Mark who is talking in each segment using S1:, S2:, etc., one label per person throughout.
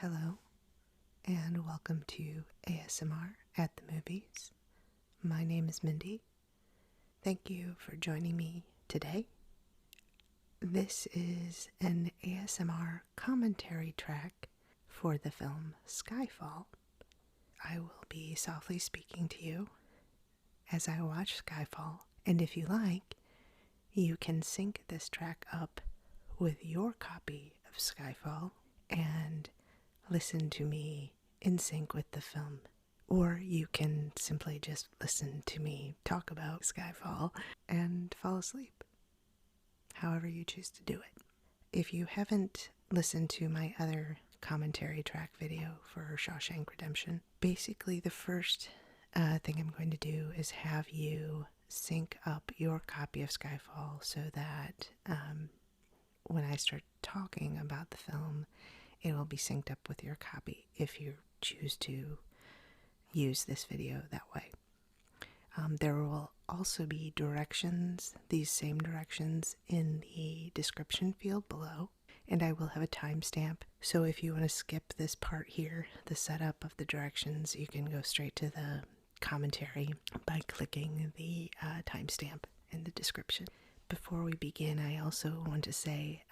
S1: Hello, and welcome to ASMR at the Movies. My name is Mindy. Thank you for joining me today. This is an ASMR commentary track for the film Skyfall. I will be softly speaking to you as I watch Skyfall, and if you like, you can sync this track up with your copy of Skyfall and listen to me in sync with the film. Or you can simply just listen to me talk about Skyfall and fall asleep, however you choose to do it. If you haven't listened to my other commentary track video for Shawshank Redemption, basically the first thing I'm going to do is have you sync up your copy of Skyfall so that when I start talking about the film, it will be synced up with your copy if you choose to use this video that way. There will also be directions, these same directions, in the description field below, and I will have a timestamp. So if you want to skip this part here, the setup of the directions, you can go straight to the commentary by clicking the timestamp in the description. Before we begin, I also want to say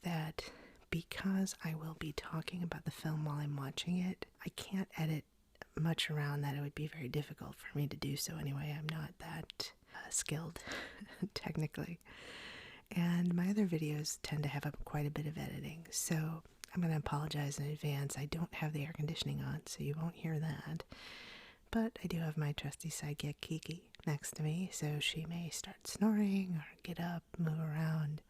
S1: that because I will be talking about the film while I'm watching it, I can't edit much around that. It would be very difficult for me to do so anyway. I'm not that skilled technically. And my other videos tend to have quite a bit of editing, so I'm going to apologize in advance. I don't have the air conditioning on, so you won't hear that. But I do have my trusty sidekick Kiki next to me, so she may start snoring or get up, move around.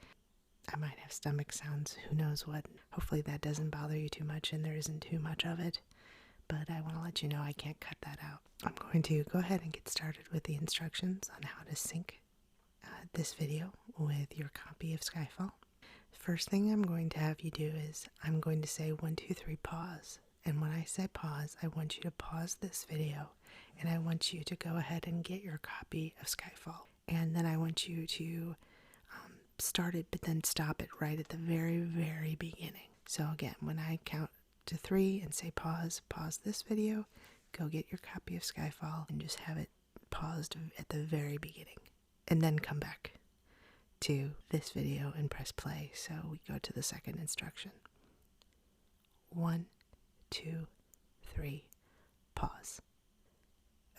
S1: I might have stomach sounds, who knows what. Hopefully that doesn't bother you too much and there isn't too much of it. But I want to let you know I can't cut that out. I'm going to go ahead and get started with the instructions on how to sync this video with your copy of Skyfall. First thing I'm going to have you do is I'm going to say 1, 2, 3, pause. And when I say pause, I want you to pause this video and I want you to go ahead and get your copy of Skyfall. And then I want you to start it, but then stop it right at the very, very beginning. So again, when I count to 3 and say pause, pause this video, go get your copy of Skyfall and just have it paused at the very beginning. And then come back to this video and press play. So we go to the second instruction. 1, 2, 3, pause.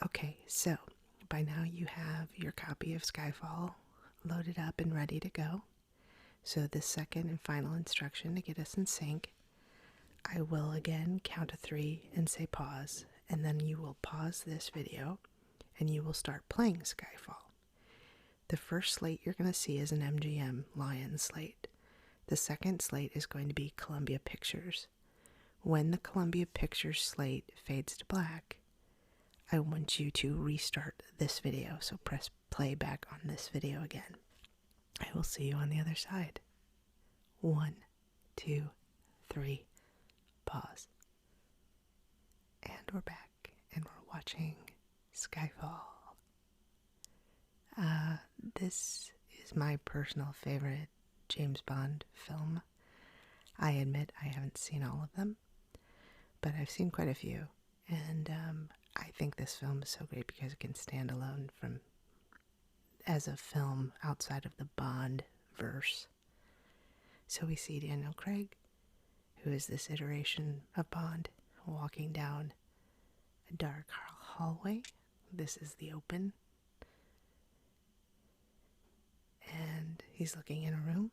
S1: Okay, so by now you have your copy of Skyfall loaded up and ready to go. So the second and final instruction to get us in sync, I will again count to 3 and say pause, and then you will pause this video and you will start playing Skyfall. The first slate you're going to see is an MGM Lion slate. The second slate is going to be Columbia Pictures. When the Columbia Pictures slate fades to black, I want you to restart this video, so press play back on this video again. I will see you on the other side. 1, 2, 3, pause. And we're back, and we're watching Skyfall. This is my personal favorite James Bond film. I admit I haven't seen all of them, but I've seen quite a few, and I think this film is so great because it can stand alone as a film outside of the Bond verse. So we see Daniel Craig, who is this iteration of Bond, walking down a dark hallway. This is the open. And he's looking in a room,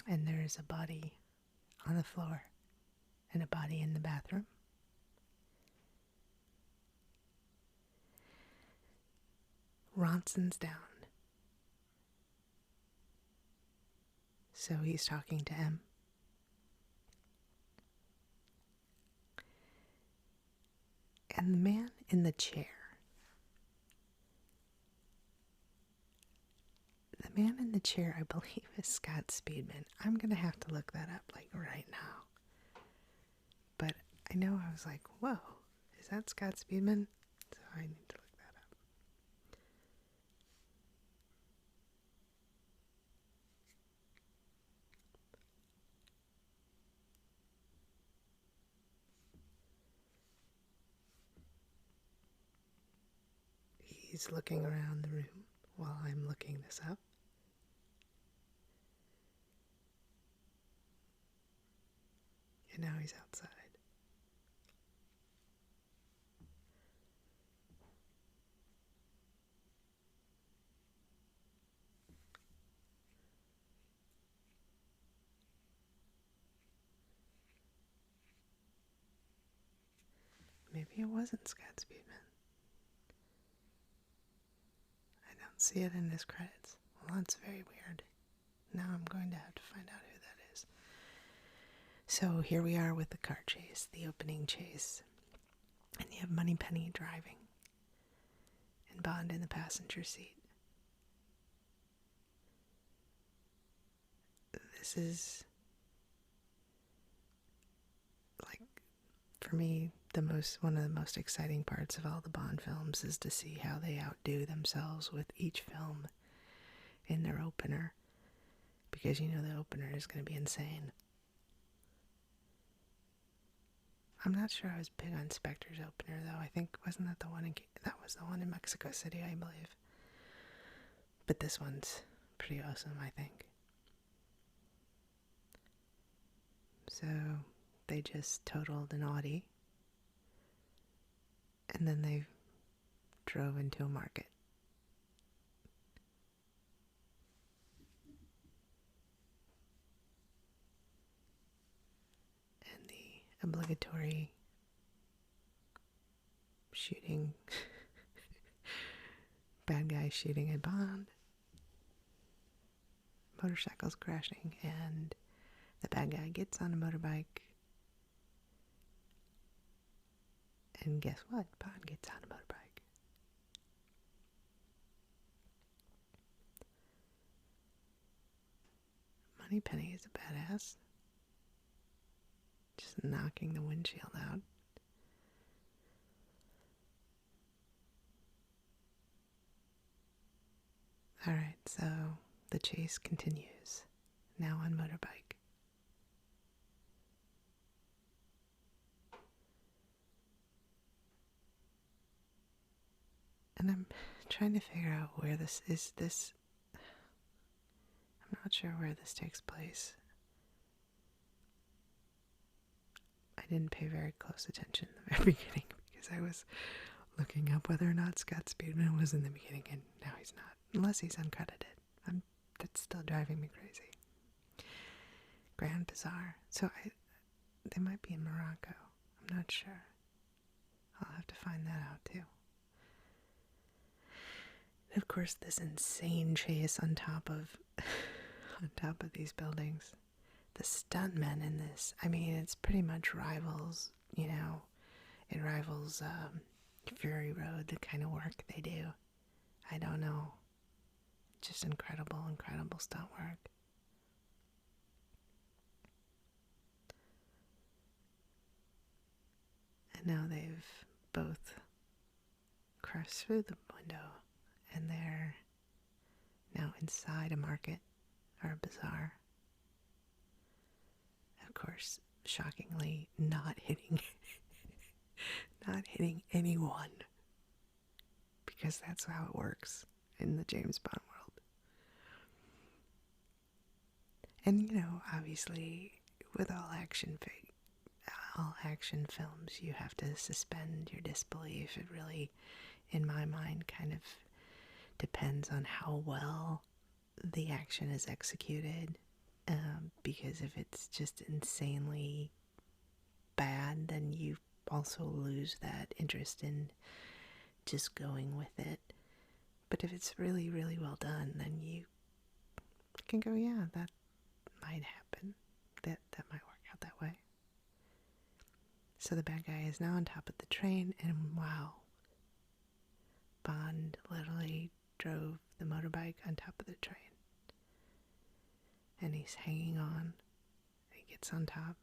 S1: and there is a body on the floor and a body in the bathroom. Ronson's down. So he's talking to M. And the man in the chair. The man in the chair, I believe, is Scott Speedman. I'm going to have to look that up, like, right now. But I know I was like, whoa, is that Scott Speedman? So I need to look that up. he's looking around the room while I'm looking this up. And now he's outside. Maybe it wasn't Scott Speedman. I don't see it in his credits. Well, that's very weird. Now I'm going to have to find out who that is. So here we are with the car chase, the opening chase. And you have Moneypenny driving. And Bond in the passenger seat. This is, like, for me, one of the most exciting parts of all the Bond films is to see how they outdo themselves with each film in their opener, because you know the opener is going to be insane. I'm not sure I was big on Spectre's opener though. I think wasn't that the one that was the one in Mexico City, I believe. But this one's pretty awesome, I think. So they just totaled an Audi. And then they drove into a market. And the obligatory shooting, bad guy shooting at Bond, motorcycles crashing, and the bad guy gets on a motorbike. And guess what? Bond gets on a motorbike. Moneypenny is a badass. Just knocking the windshield out. Alright, so the chase continues. Now on motorbike. And I'm trying to figure out where this is. I'm not sure where this takes place. I didn't pay very close attention in the very beginning because I was looking up whether or not Scott Speedman was in the beginning, and now he's not, unless he's uncredited. That's still driving me crazy. Grand Bazaar. So they might be in Morocco. I'm not sure. I'll have to find that out too. And of course, this insane chase on top of these buildings. The stuntmen in this, I mean, it's pretty much rivals, you know. It rivals Fury Road, the kind of work they do. I don't know. Just incredible stunt work. And now they've both crossed through the window, and they're now inside a market or a bazaar. Of course, shockingly not hitting anyone, because that's how it works in the James Bond world. And you know, obviously, with all action films, you have to suspend your disbelief. It really, in my mind, kind of depends on how well the action is executed. Because if it's just insanely bad, then you also lose that interest in just going with it. But if it's really, really well done, then you can go, yeah, that might happen. That might work out that way. So the bad guy is now on top of the train, and wow, Bond literally drove the motorbike on top of the train. And he's hanging on. He gets on top.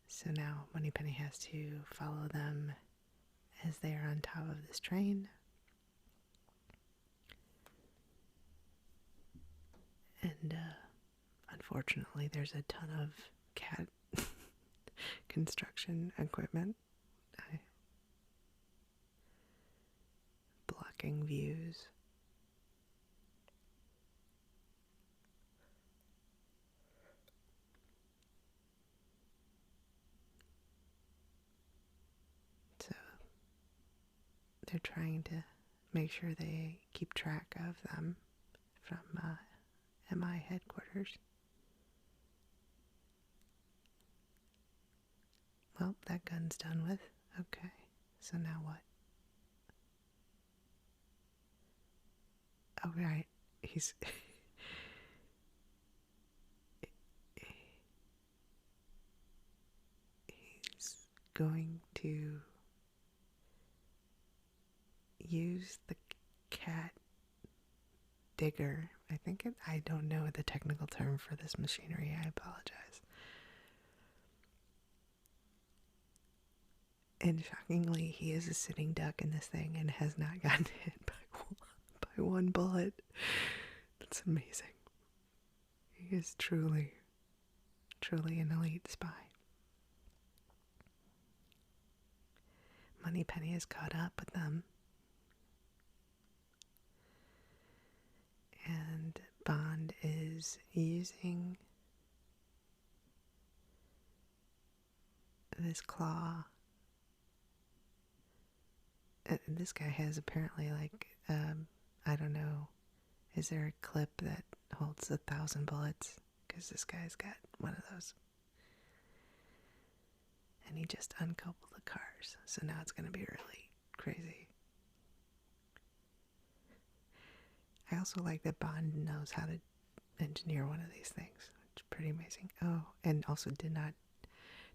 S1: So now Moneypenny has to follow them as they are on top of this train. And unfortunately, there's a ton of construction equipment. Blocking views. So they're trying to make sure they keep track of them from MI headquarters. Well, that gun's done with. Okay, so now what? Oh, right. He's he's going to use the cat digger. I don't know the technical term for this machinery. I apologize. And shockingly, he is a sitting duck in this thing and has not gotten hit by one bullet. That's amazing. He is truly, truly an elite spy. Moneypenny is caught up with them. And Bond is using this claw. This guy has apparently I don't know, is there a clip that holds 1,000 bullets? Because this guy's got one of those. And he just uncoupled the cars, so now it's going to be really crazy. I also like that Bond knows how to engineer one of these things. It's pretty amazing. Oh, and also did not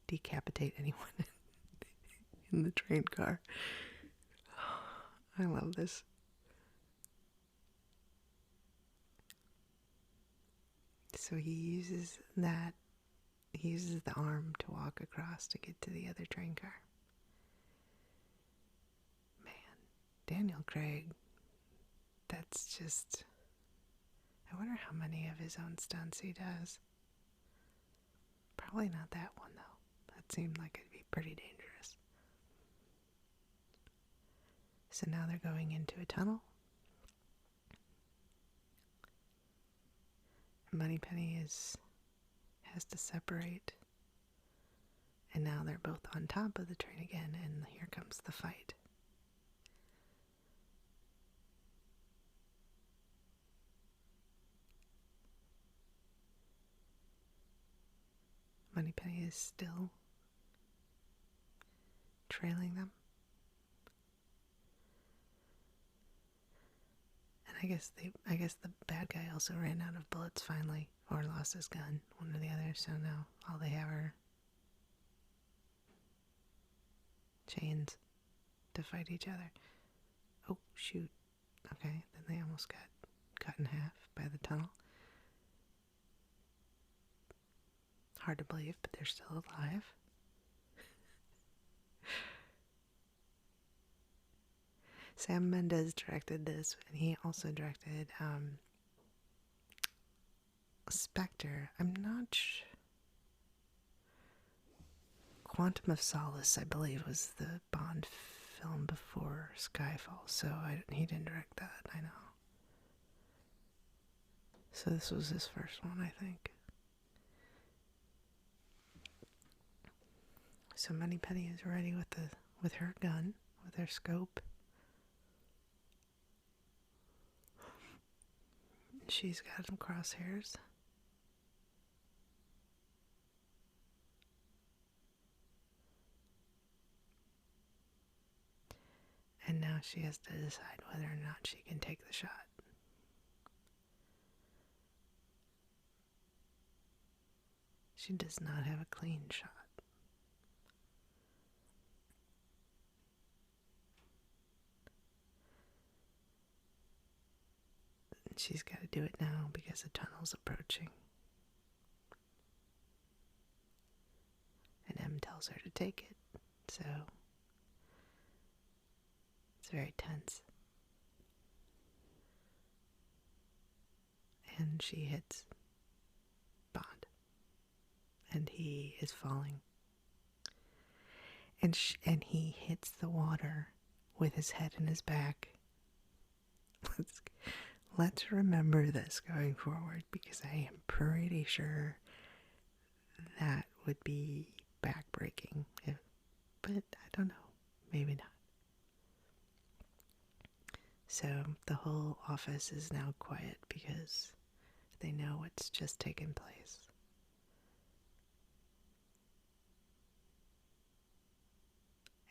S1: decapitate anyone in the train car. I love this. So he uses the arm to walk across to get to the other train car. Man, Daniel Craig, that's just... I wonder how many of his own stunts he does. Probably not that one, though. That seemed like it'd be pretty dangerous. So now they're going into a tunnel. Moneypenny has to separate. And now they're both on top of the train again, and here comes the fight. Moneypenny is still trailing them. And I guess the bad guy also ran out of bullets finally, or lost his gun, one or the other, so now all they have are chains to fight each other. Oh, shoot. Okay, then they almost got cut in half by the tunnel. Hard to believe, but they're still alive. Sam Mendes directed this, and he also directed Spectre. I'm not sure. Quantum of Solace, I believe, was the Bond film before Skyfall, so he didn't direct that, I know. So this was his first one, I think. So Moneypenny is ready with her gun, with her scope. She's got some crosshairs. And now she has to decide whether or not she can take the shot. She does not have a clean shot. And she's got to do it now because the tunnel's approaching. And M tells her to take it. So it's very tense. And she hits Bond. And he is falling and he hits the water with his head in his back. Let's remember this going forward, because I am pretty sure that would be backbreaking. But I don't know. Maybe not. So the whole office is now quiet because they know what's just taken place.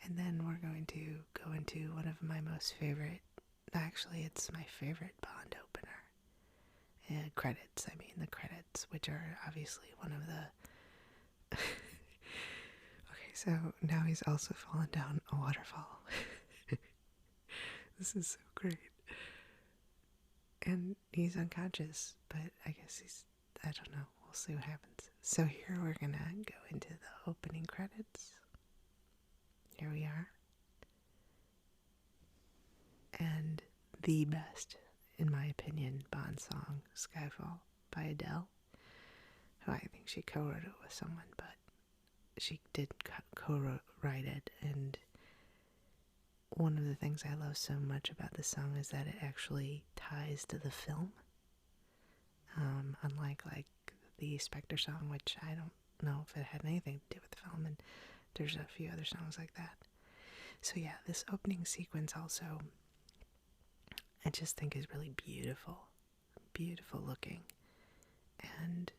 S1: And then we're going to go into one of my most favorite, actually it's my favorite Bond opener. Credits, I mean the credits, which are obviously one of the... Okay, so now he's also fallen down a waterfall. This is so great. And he's unconscious, but I guess I don't know, we'll see what happens. So here we're gonna go into the opening credits. Here we are. And the best, in my opinion, Bond song, Skyfall by Adele, who I think she co-wrote it with someone, but she did co-write it. And one of the things I love so much about this song is that it actually ties to the film, unlike like the Spectre song, which I don't know if it had anything to do with the film, and there's a few other songs like that. So yeah, this opening sequence also, I just think is really beautiful, beautiful looking, and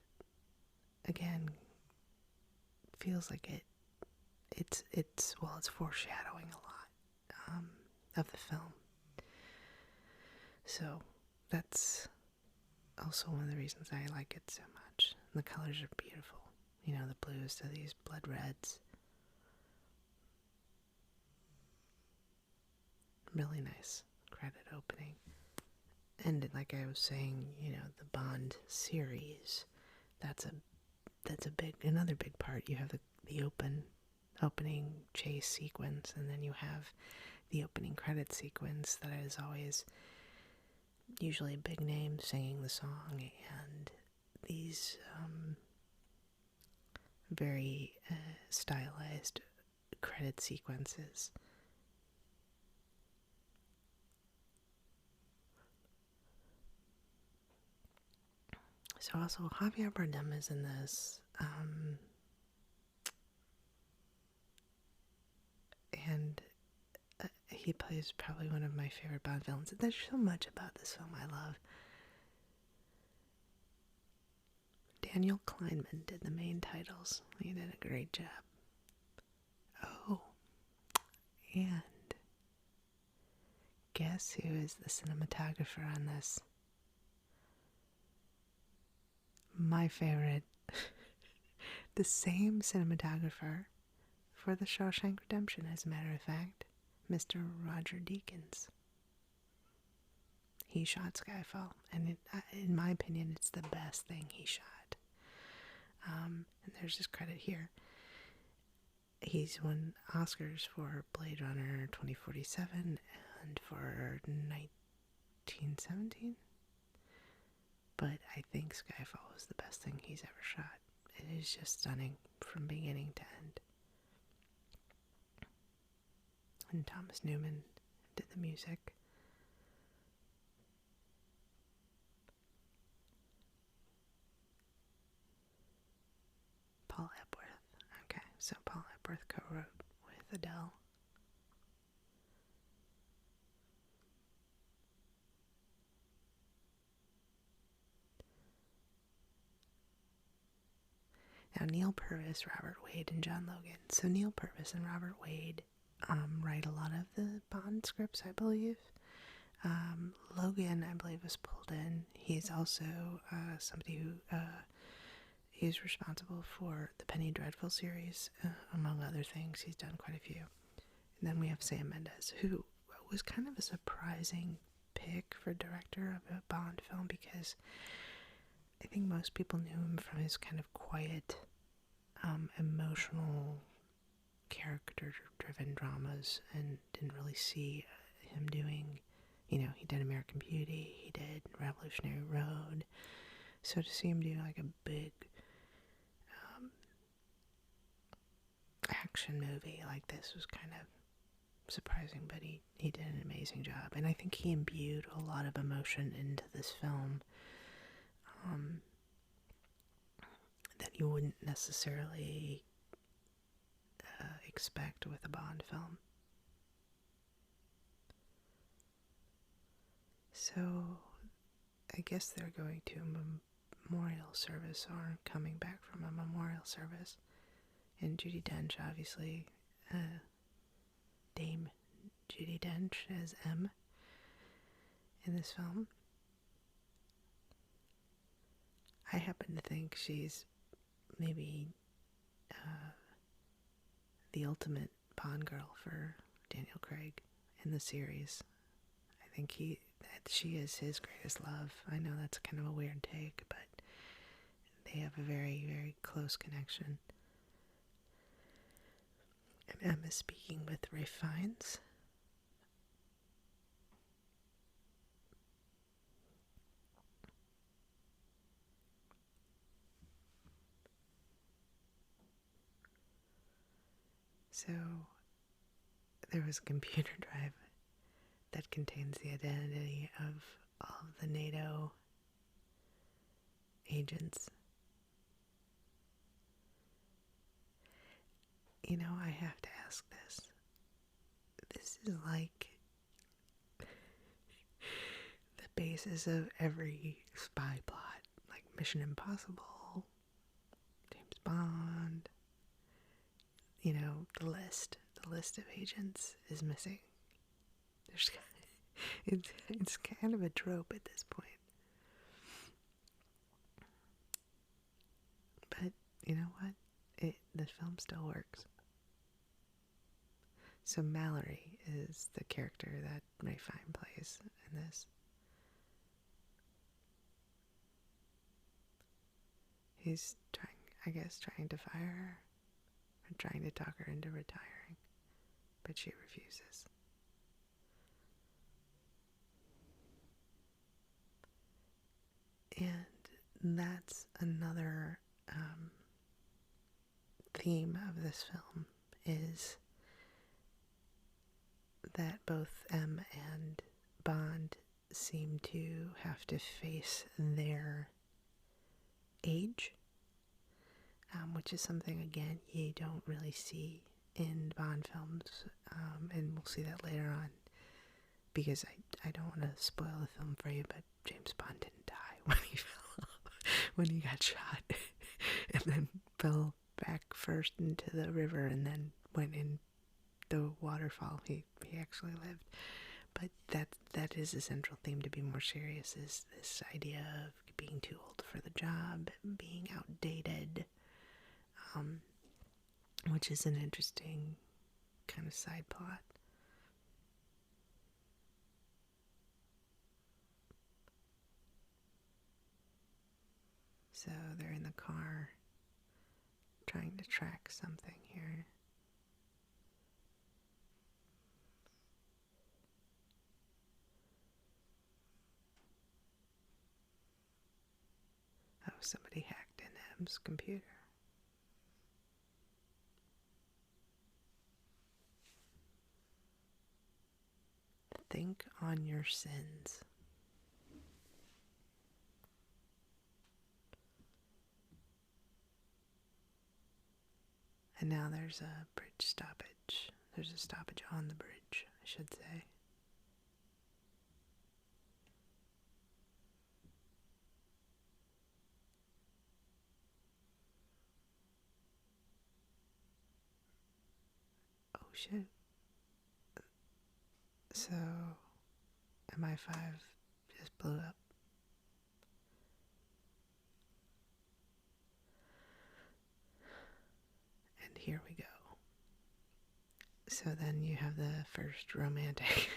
S1: again, feels like it's foreshadowing a lot of the film. So that's also one of the reasons I like it so much. The colors are beautiful. You know, the blues to these blood reds. Really nice credit opening. And like I was saying, you know, the Bond series, that's another big part. You have the opening chase sequence, and then you have the opening credit sequence that is always usually a big name singing the song, and these very stylized credit sequences. So also Javier Bardem is in this, and he plays probably one of my favorite Bond villains. There's so much about this film I love. Daniel Kleinman did the main titles. He did a great job. Oh, and guess who is the cinematographer on this? My favorite. The same cinematographer for The Shawshank Redemption, as a matter of fact, Mr. Roger Deakins. He shot Skyfall, and in my opinion, it's the best thing he shot. And there's his credit here. He's won Oscars for Blade Runner 2047 and for 1917. But I think Skyfall was the best thing he's ever shot. It is just stunning from beginning to end. And Thomas Newman did the music. Paul Epworth. Okay, so Paul Epworth co-wrote with Adele. Now Neil Purvis, Robert Wade, and John Logan. So Neil Purvis and Robert Wade write a lot of the Bond scripts, I believe. Logan, I believe, was pulled in. He's also somebody who he's responsible for the Penny Dreadful series, among other things. He's done quite a few. And then we have Sam Mendes, who was kind of a surprising pick for director of a Bond film, because I think most people knew him from his kind of quiet, emotional, character-driven dramas, and didn't really see him doing, you know, he did American Beauty, he did Revolutionary Road. So to see him do like a big action movie like this was kind of surprising, but he did an amazing job. And I think he imbued a lot of emotion into this film that you wouldn't necessarily expect with a Bond film. So I guess they're going to a memorial service, or coming back from a memorial service. And Judi Dench, obviously, Dame Judi Dench as M in this film. I happen to think she's maybe the ultimate Bond girl for Daniel Craig in the series. I think she is his greatest love. I know that's kind of a weird take, but they have a very, very close connection. And Emma speaking with Ralph Fiennes. So there was a computer drive that contains the identity of all of the NATO agents. You know, I have to ask this. This is like the basis of every spy plot, like Mission Impossible, James Bond. You know, the list of agents is missing. It's kind of a trope at this point. But you know what? The film still works. So Mallory is the character that Ralph Fiennes plays in this. He's trying to fire her, or trying to talk her into retiring, but she refuses. And that's another theme of this film, is that both M and Bond seem to have to face their age, which is something, again, you don't really see in Bond films, and we'll see that later on, because I don't want to spoil the film for you, but James Bond didn't die when he fell off, when he got shot, and then fell back first into the river and then went in the waterfall. He actually lived. But that is a central theme, to be more serious, is this idea of being too old for the job, being outdated, which is an interesting kind of side plot. So they're in the car trying to track something here. Oh, somebody hacked in M's computer. Think on your sins. And now there's a bridge stoppage. There's a stoppage on the bridge, I should say. Oh shit. So, MI5 just blew up. And here we go. So then you have the first romantic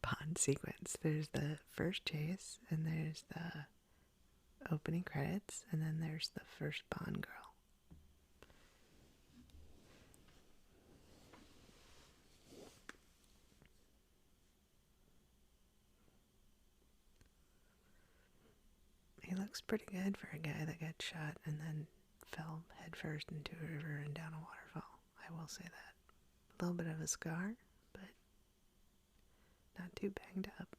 S1: Bond sequence. There's the first chase, and there's the opening credits, and then there's the first Bond girl. He looks pretty good for a guy that got shot and then fell headfirst into a river and down a waterfall, I I will say that. A little bit of a scar, but not too banged up.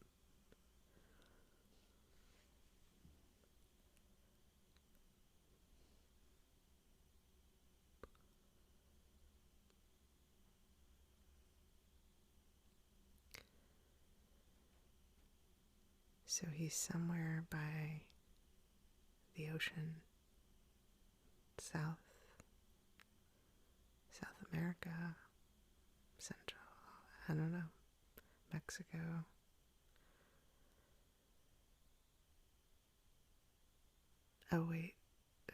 S1: So he's somewhere by the ocean, South America, Central, I don't know, Mexico. Oh wait,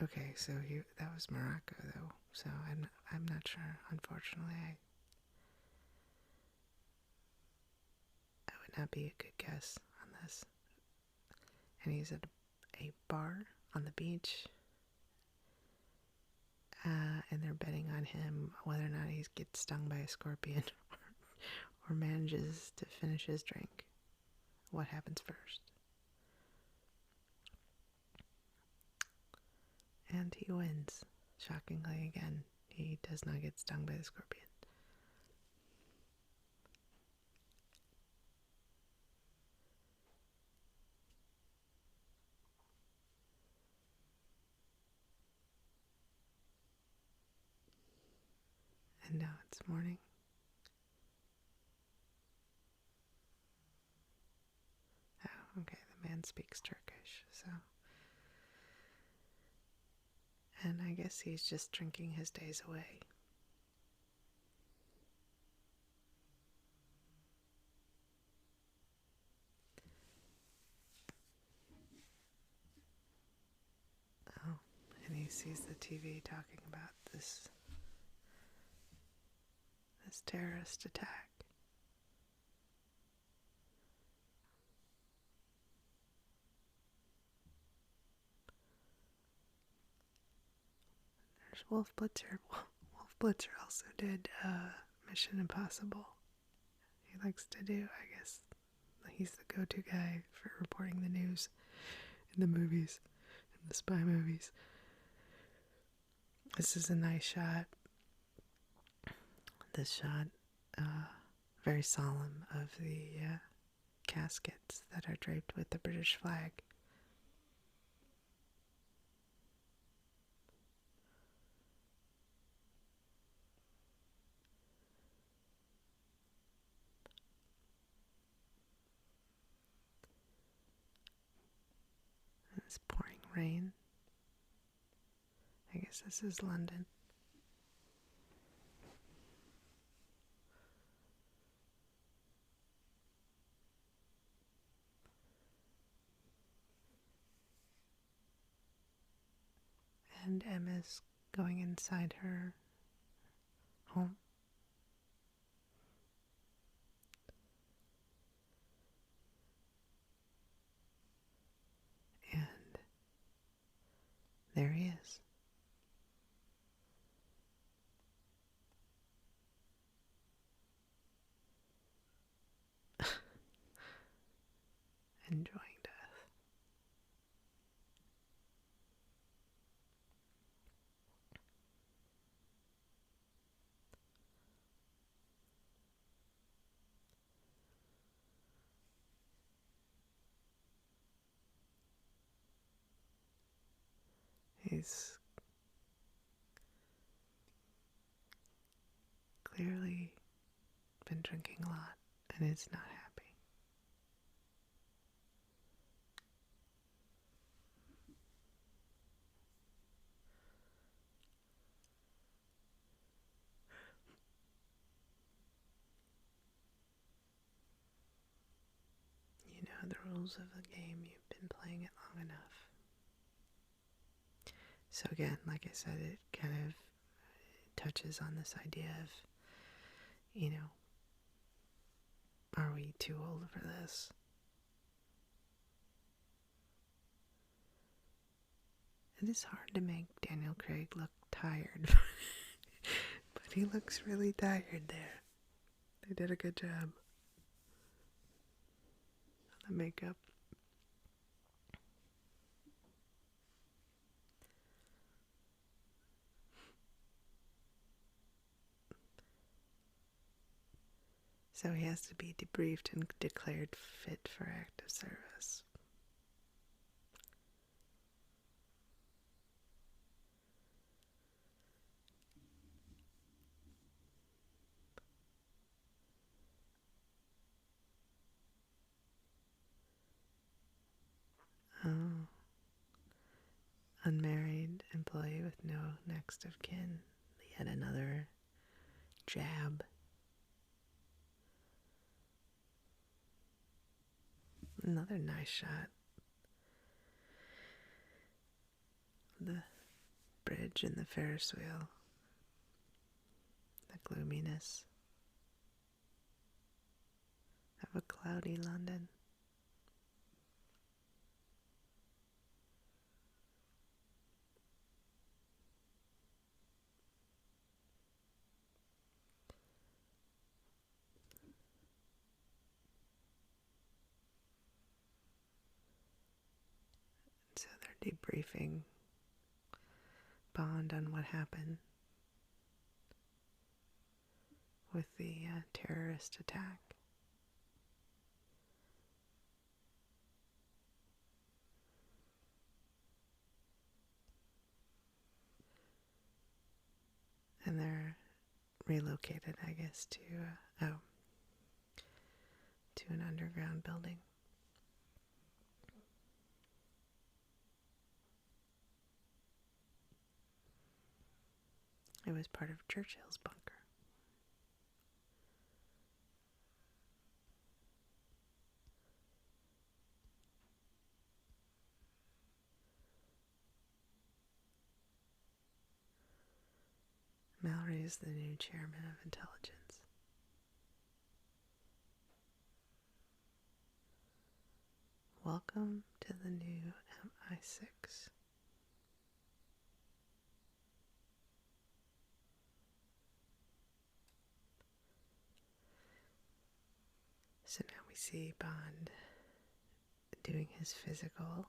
S1: okay, so that was Morocco though. So I'm not sure. Unfortunately, I would not be a good guess on this. And he's at a bar on the beach, and they're betting on him whether or not he gets stung by a scorpion or manages to finish his drink. What happens first? And he wins. Shockingly, again, he does not get stung by the scorpion. And now it's morning. Oh, okay, the man speaks Turkish, so. And I guess he's just drinking his days away. Oh, and he sees the TV talking about this terrorist attack. There's Wolf Blitzer. Wolf Blitzer also did Mission Impossible. He likes to do, I guess. He's the go-to guy for reporting the news in the movies, in the spy movies. This is a nice shot. This shot, very solemn, of the caskets that are draped with the British flag. And it's pouring rain. I guess this is London. And Emma's going inside her home. And there he is. Enjoying death. He's clearly been drinking a lot and is not happy. You know the rules of the game. You've been playing it long enough. So again, like I said, it kind of touches on this idea of, are we too old for this? It is hard to make Daniel Craig look tired, but he looks really tired there. They did a good job on the makeup. So he has to be debriefed and declared fit for active service. Oh. Unmarried employee with no next of kin. Yet another jab. Another nice shot. The bridge and the Ferris wheel. The gloominess of a cloudy London. So they're debriefing Bond on what happened with the terrorist attack. And they're relocated, I guess, to an underground building. It was part of Churchill's bunker. Mallory is the new chairman of intelligence. Welcome to the new MI6. So now we see Bond doing his physical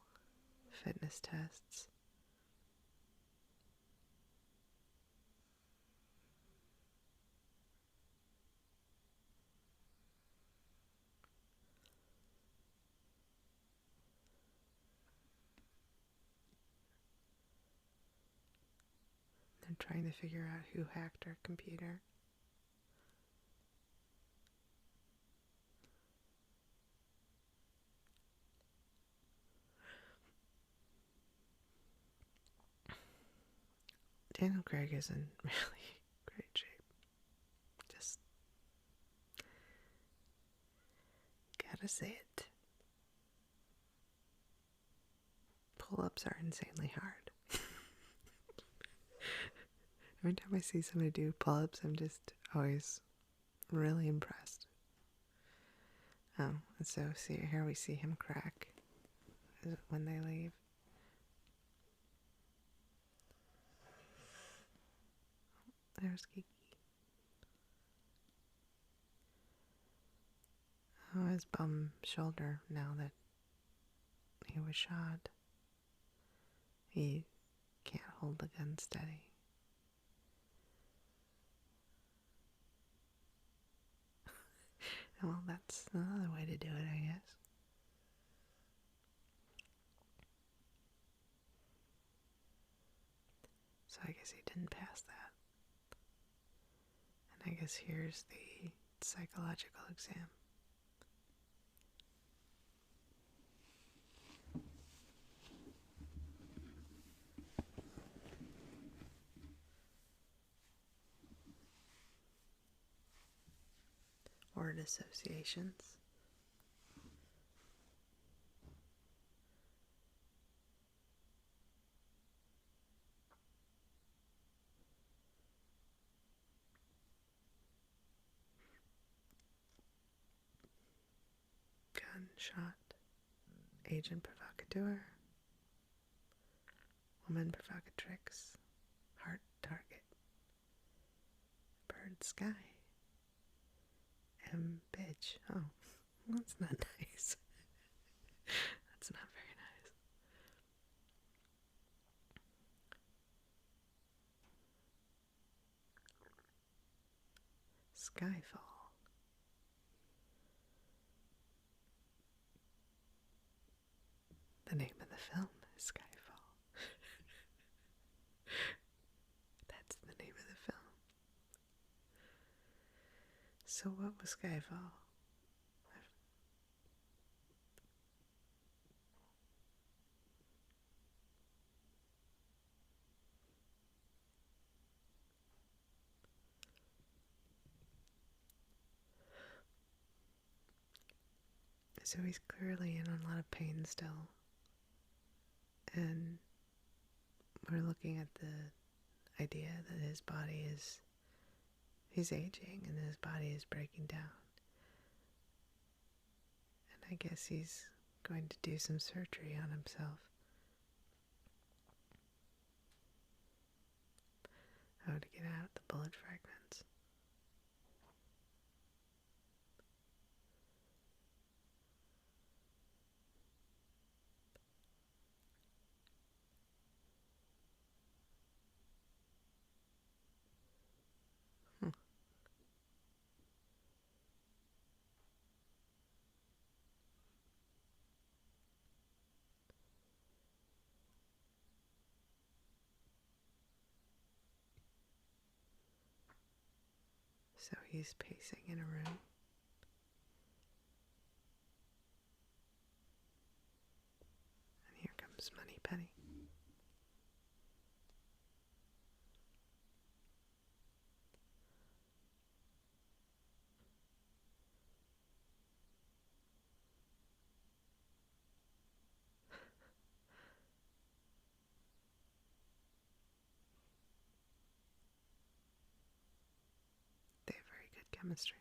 S1: fitness tests. They're trying to figure out who hacked our computer. Daniel Craig is in really great shape. Just gotta say it. Pull-ups are insanely hard. Every time I see somebody do pull-ups, I'm just always really impressed. Oh, and so here we see him crack when they leave. There's Kiki. Oh, his bum shoulder, now that he was shot. He can't hold the gun steady. Well, that's another way to do it, I guess. So I guess he didn't pass that. And I guess here's the psychological exam. Word associations. Gunshot. Agent provocateur. Woman provocatrix. Heart target. Bird sky. Bitch. Oh, that's not nice. That's not very nice. SKYFALL. The name of the film is Skyfall. That's the name of the film. So what was Skyfall? So he's clearly in a lot of pain still. And we're looking at the idea that his body is, he's aging and his body is breaking down. And I guess he's going to do some surgery on himself. How to get out the bullet fragments. So he's pacing in a room. And here comes Moneypenny. They have very good chemistry.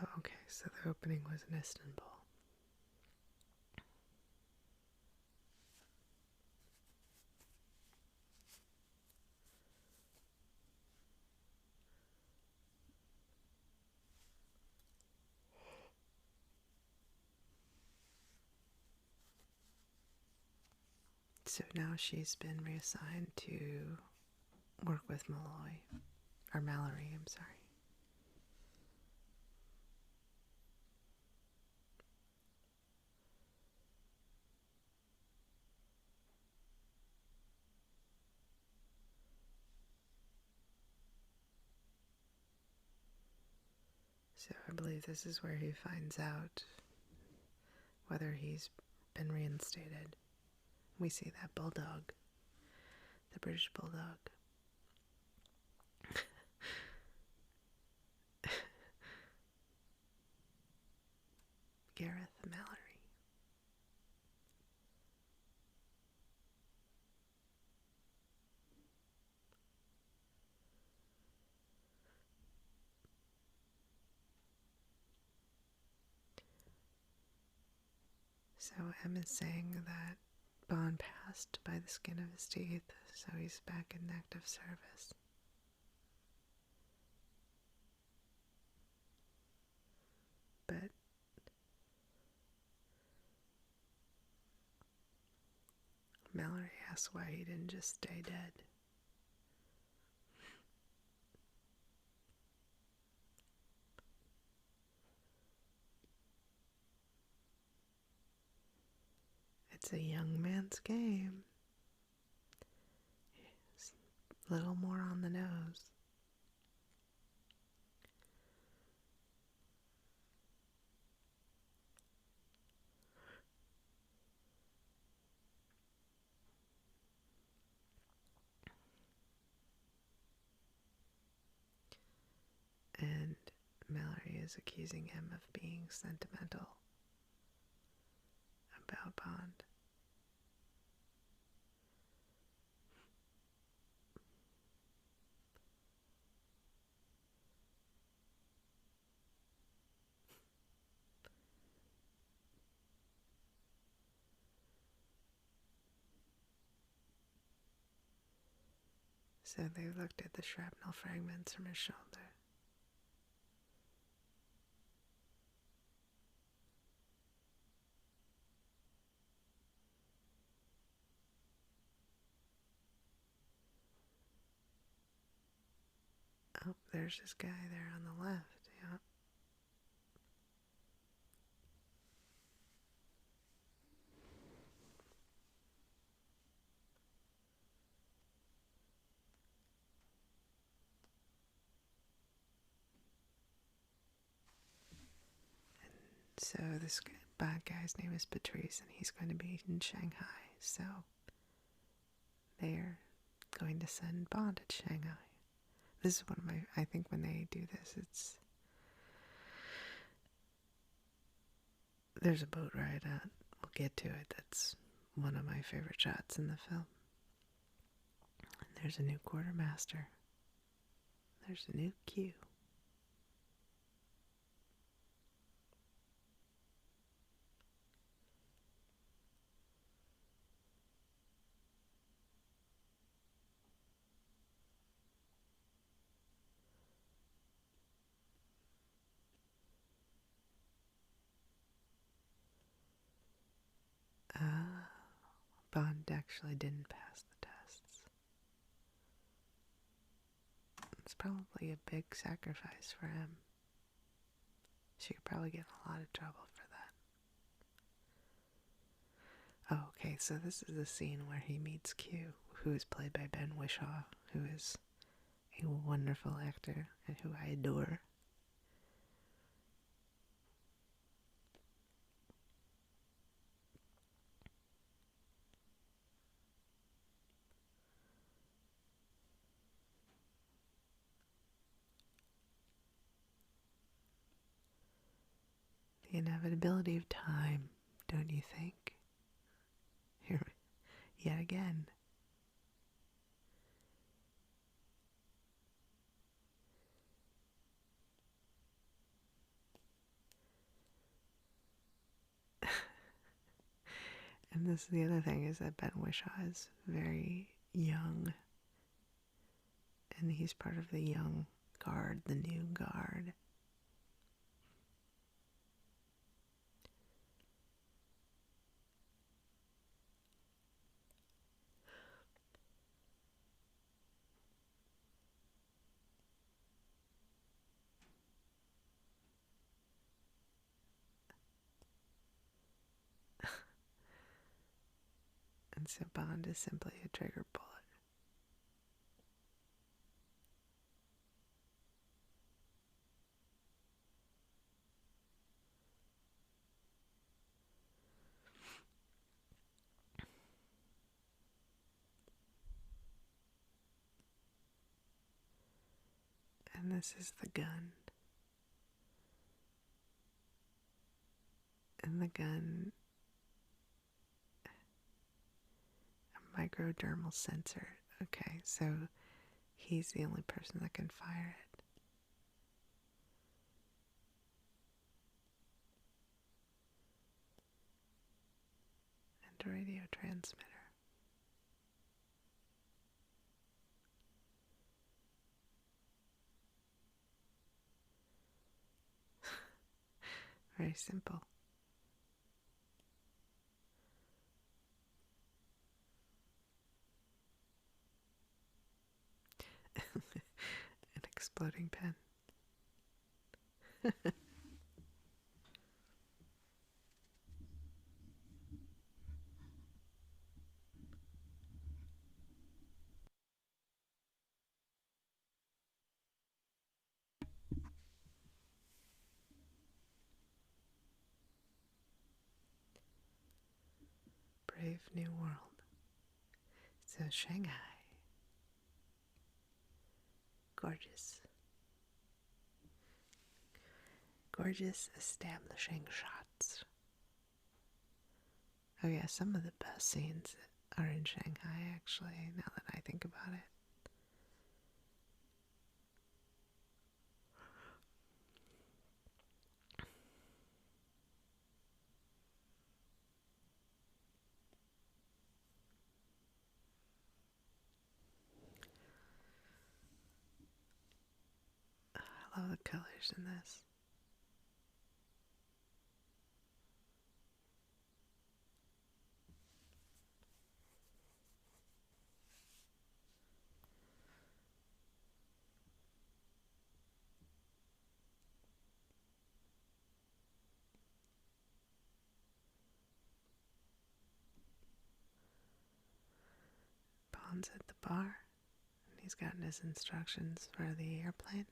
S1: Oh, okay, so the opening was in Istanbul. So now she's been reassigned to work with Mallory, I'm sorry. So I believe this is where he finds out whether he's been reinstated. We see that bulldog, the British bulldog. Gareth Mallory. So M is saying that Bond passed by the skin of his teeth, so he's back in active service. But Mallory asks why he didn't just stay dead. It's a young man's game. It's a little more on the nose. And Mallory is accusing him of being sentimental about Bond. So they looked at the shrapnel fragments from his shoulder. Oh, there's this guy there on the left, So this bad guy's name is Patrice, and he's going to be in Shanghai. So they're going to send Bond to Shanghai. This is one of my, I think when they do this, there's a boat ride on. We'll get to it. That's one of my favorite shots in the film. And there's a new quartermaster. There's a new Q. Bond actually didn't pass the tests. It's probably a big sacrifice for him. She could probably get in a lot of trouble for that. Oh, okay, so this is the scene where he meets Q, who is played by Ben Whishaw, who is a wonderful actor and who I adore. The inevitability of time, don't you think? Here, yet again. And this is the other thing, is that Ben Whishaw is very young. And he's part of the young guard, the new guard. And so Bond is simply a trigger bullet. And this is the gun. And the gun, a microdermal sensor. Okay, so he's the only person that can fire it. And a radio transmitter. Very simple. An exploding pen. Brave New World. So Shanghai. Gorgeous. Gorgeous establishing shots. Oh yeah, some of the best scenes are in Shanghai, actually, now that I think about it. I love the colors in this. Bond's at the bar, and he's gotten his instructions for the airplane.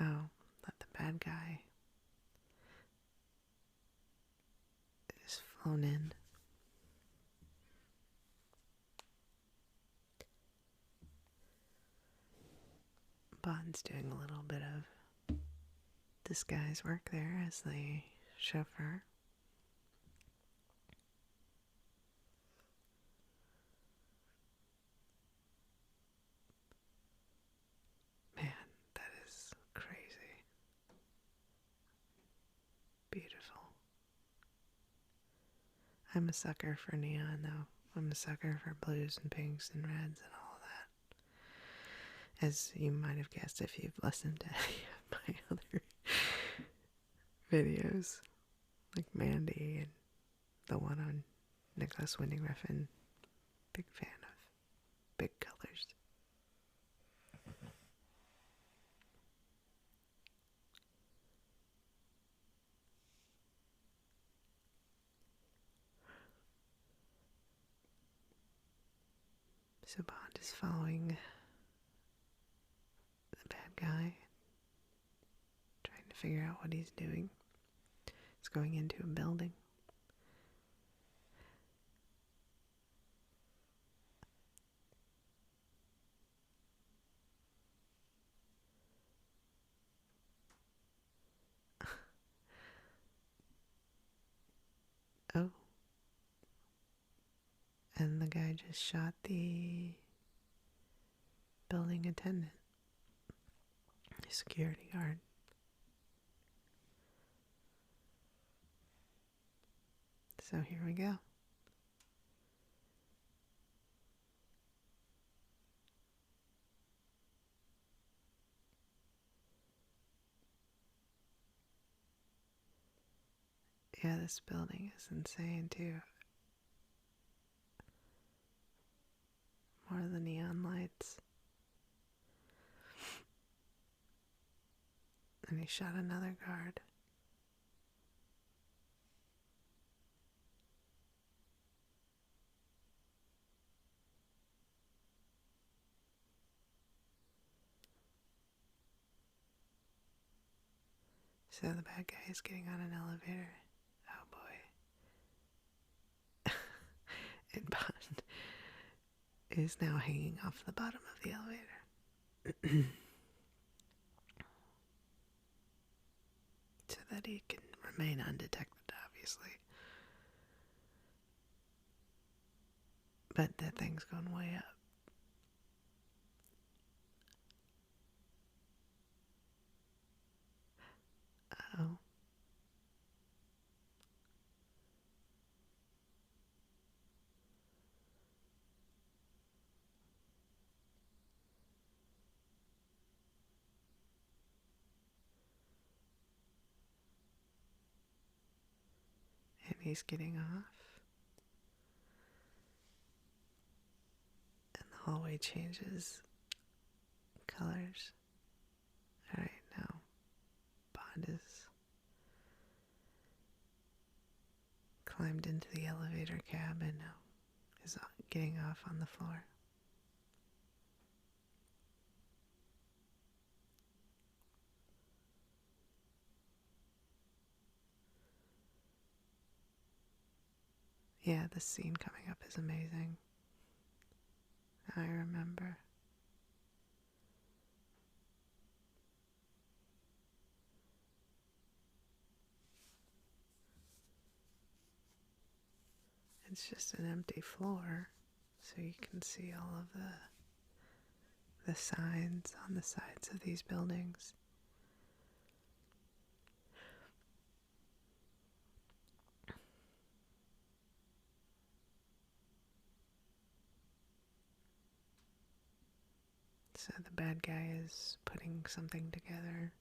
S1: Oh, that the bad guy is flown in. Bond's doing a little bit of disguise work there as the chauffeur. Man, that is crazy. Beautiful. I'm a sucker for neon, though. I'm a sucker for blues and pinks and reds and all that. As you might have guessed if you've listened to any of my other videos, like Mandy and the one on Nicholas Winding Refn. Big fan of big colors. So Bond is following the bad guy, trying to figure out what he's doing. He's going into a building. Oh. And the guy just shot the building attendant, the security guard. So here we go. Yeah, this building is insane too. More of the neon lights. And he shot another guard. So the bad guy is getting on an elevator. Oh boy. And Bond is now hanging off the bottom of the elevator. So that he can remain undetected, obviously. But that thing's going way up. Oh. And he's getting off. And the hallway changes colors. Alright, now Bond is climbed into the elevator cab and now is getting off on the floor. Yeah, the scene coming up is amazing. I remember. It's just an empty floor, so you can see all of the signs on the sides of these buildings. So the bad guy is putting something together.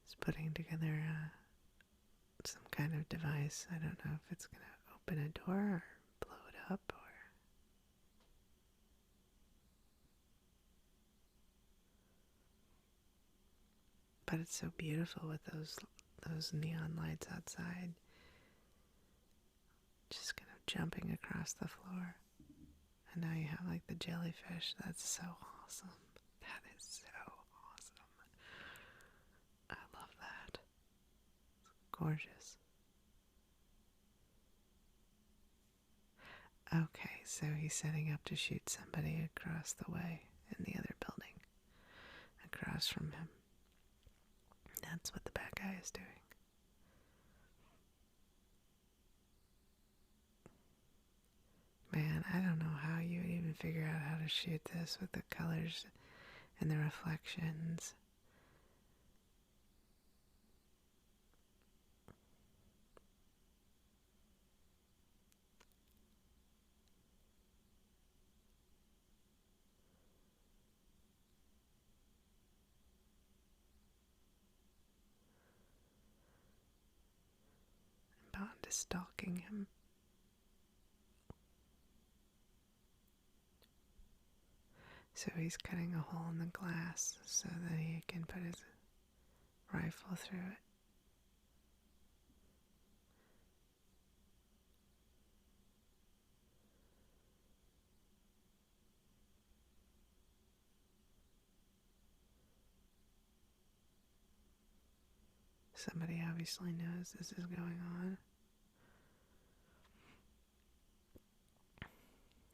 S1: He's putting together some kind of device. I don't know if it's going to open a door or blow it up or... But it's so beautiful with those neon lights outside. Just kind of jumping across the floor. And now you have like the jellyfish. That's so awesome. That is so awesome. I love that. It's gorgeous. Okay, so he's setting up to shoot somebody across the way in the other building, across from him. That's what the bad guy is doing. Man, I don't know how you would even figure out how to shoot this with the colors and the reflections. Bond is stalking him. So he's cutting a hole in the glass so that he can put his rifle through it. Somebody obviously knows this is going on.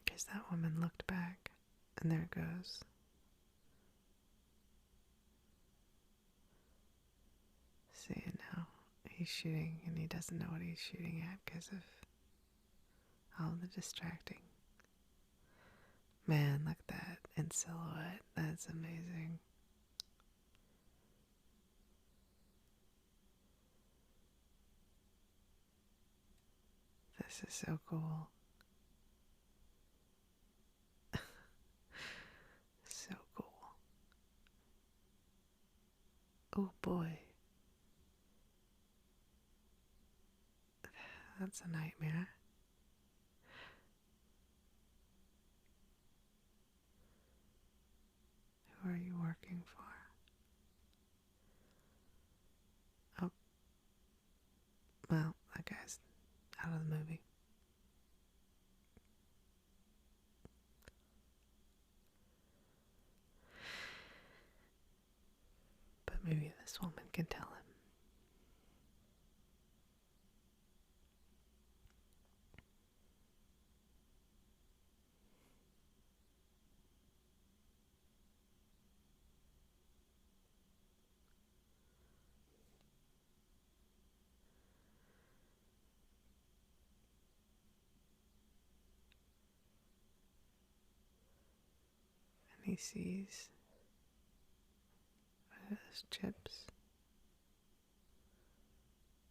S1: Because that woman looked back, and there it goes. See it now. He's shooting, and he doesn't know what he's shooting at because of all the distracting. Man, look at that in silhouette. That's amazing. This is so cool. So cool. Oh boy. That's a nightmare. Who are you working for? Oh, well, that guy's out of the movie. But maybe this woman can tell him. And he sees those chips.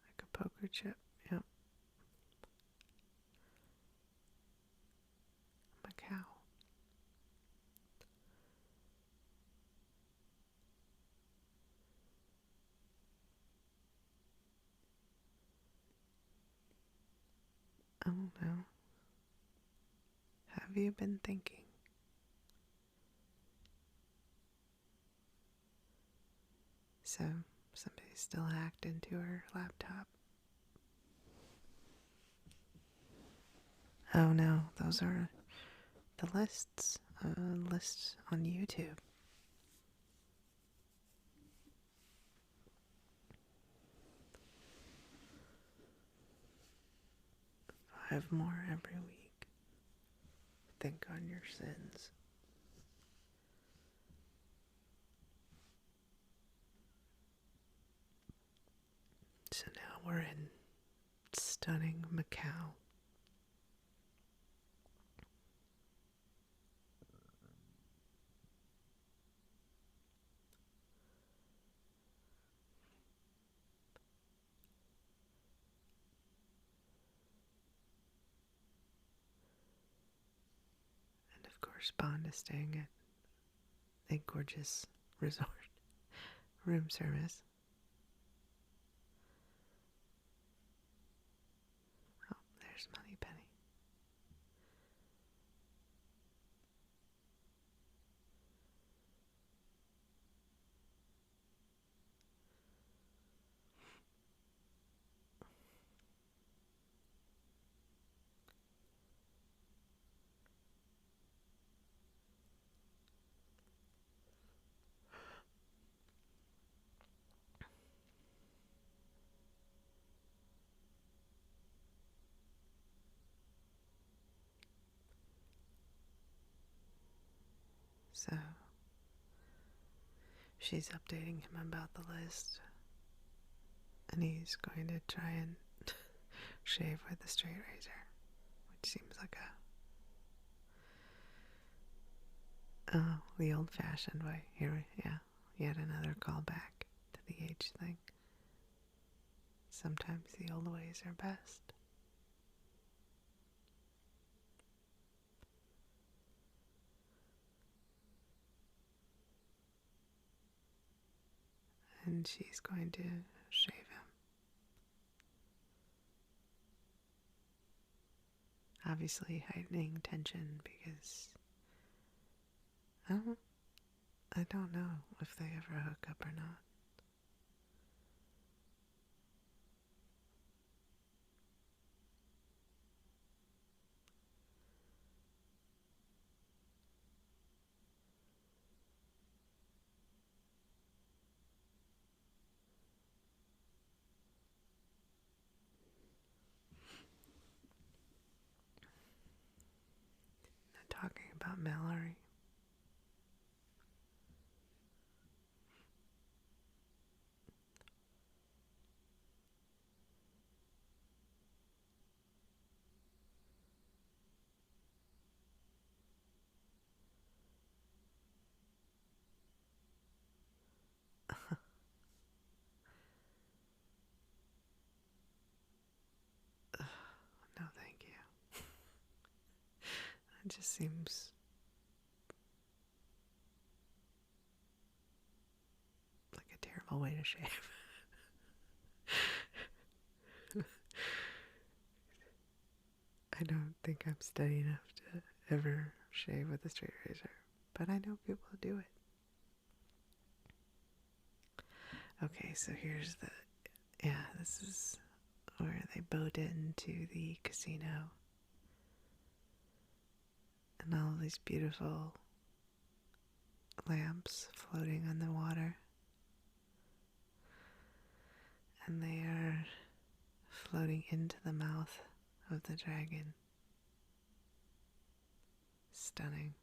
S1: Like a poker chip. Yep. Macau. Oh no. Have you been thinking? So, somebody still hacked into her laptop. Oh no, those are the lists on YouTube. 5 more every week. Think on your sins. So now we're in stunning Macau. And of course, Bond is staying at a gorgeous resort room service. Oh, there's Moneypenny. So she's updating him about the list, and he's going to try and shave with a straight razor, which seems like the old-fashioned way. Yet another callback to the age thing. Sometimes the old ways are best. And she's going to shave him. Obviously heightening tension because I don't know if they ever hook up or not. They're talking about Mallory. No, thank you. It just seems like a terrible way to shave. I don't think I'm steady enough to ever shave with a straight razor, but I know people do it. Okay, so here's this is where they boat into the casino. And all these beautiful lamps floating on the water. And they are floating into the mouth of the dragon. Stunning.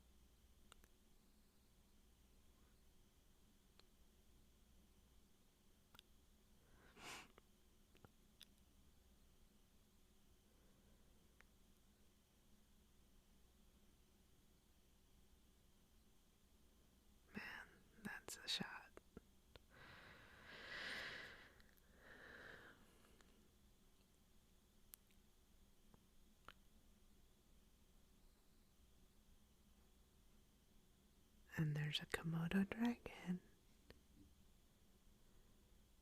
S1: That's a shot. And there's a Komodo dragon.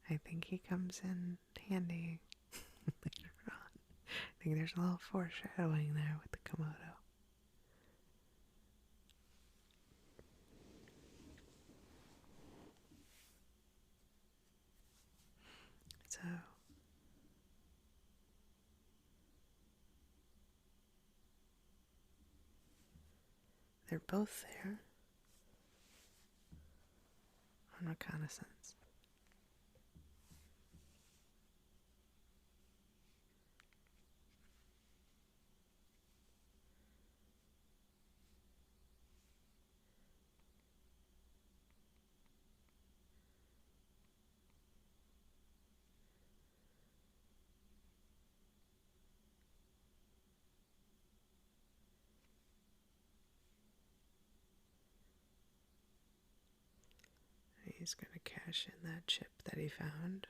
S1: I think he comes in handy later on. I think there's a little foreshadowing there with the Komodo. So they're both there on reconnaissance. He's going to cash in that chip that he found.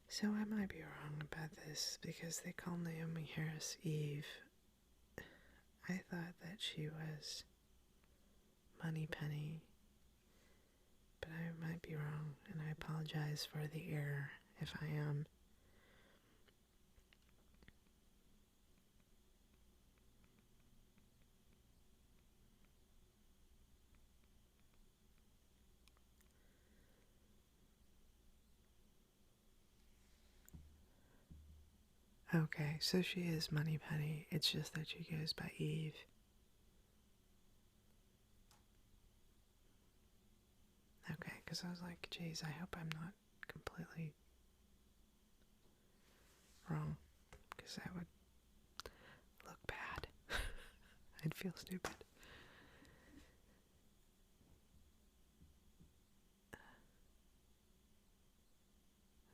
S1: So I might be wrong about this because they call Naomi Harris Eve. I thought that she was Moneypenny, but I might be wrong, and I apologize for the error if I am. Okay, so she is Moneypenny. It's just that she goes by Eve. Okay, because I was like, geez, I hope I'm not completely wrong, because that would look bad. I'd feel stupid.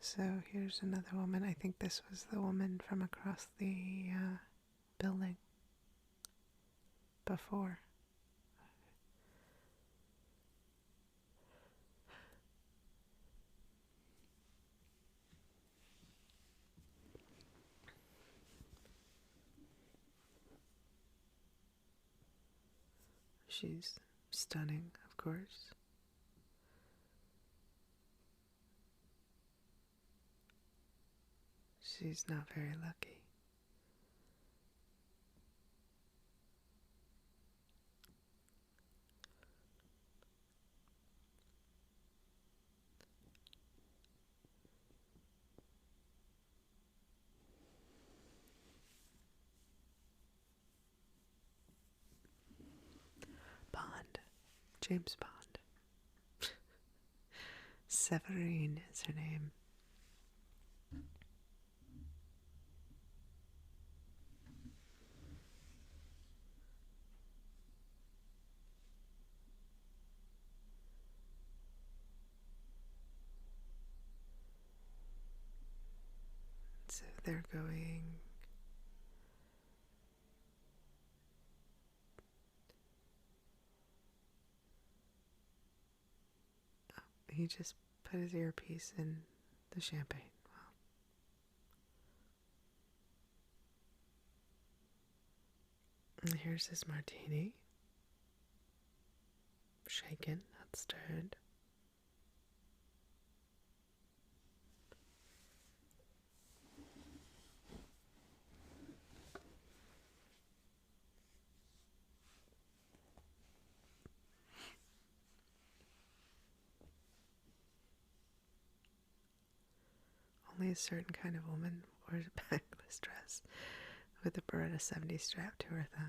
S1: So here's another woman. I think this was the woman from across the building before. She's stunning, of course. She's not very lucky. Bond. James Bond. Severine is her name. So they're going. Oh, he just put his earpiece in the champagne. Wow. And here's his martini. Shaken, not stirred. Only a certain kind of woman wears a backless dress with a Beretta 70 strapped to her thigh.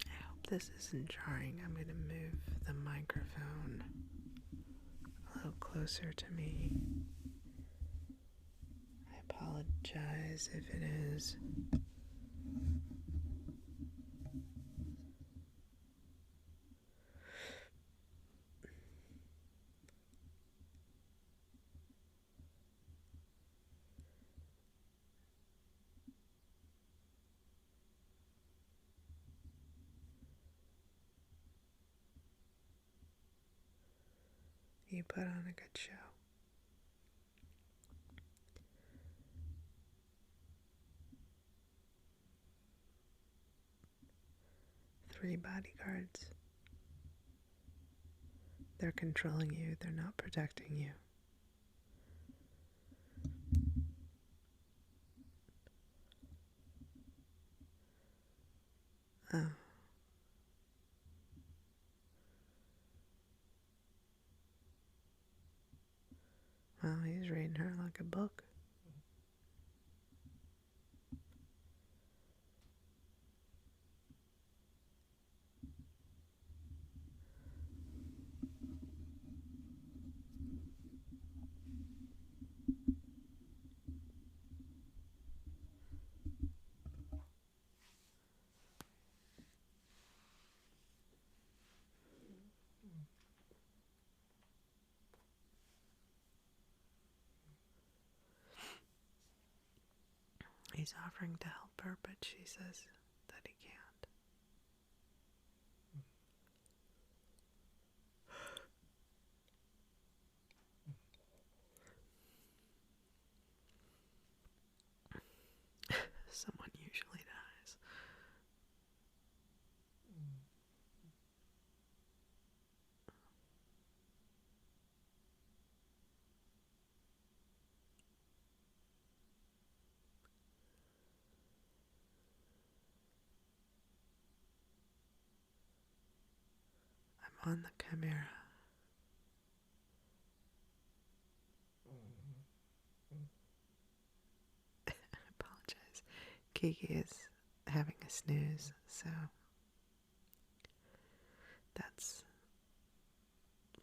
S1: I hope this isn't jarring. I'm going to move the microphone a little closer to me. I apologize if it is. You put on a good show. Three bodyguards. They're controlling you, they're not protecting you. Oh. Well, he's reading her like a book. He's offering to help her, but she says that he can't. Someone usually dies. I'm on the camera. Kiki is having a snooze, so that's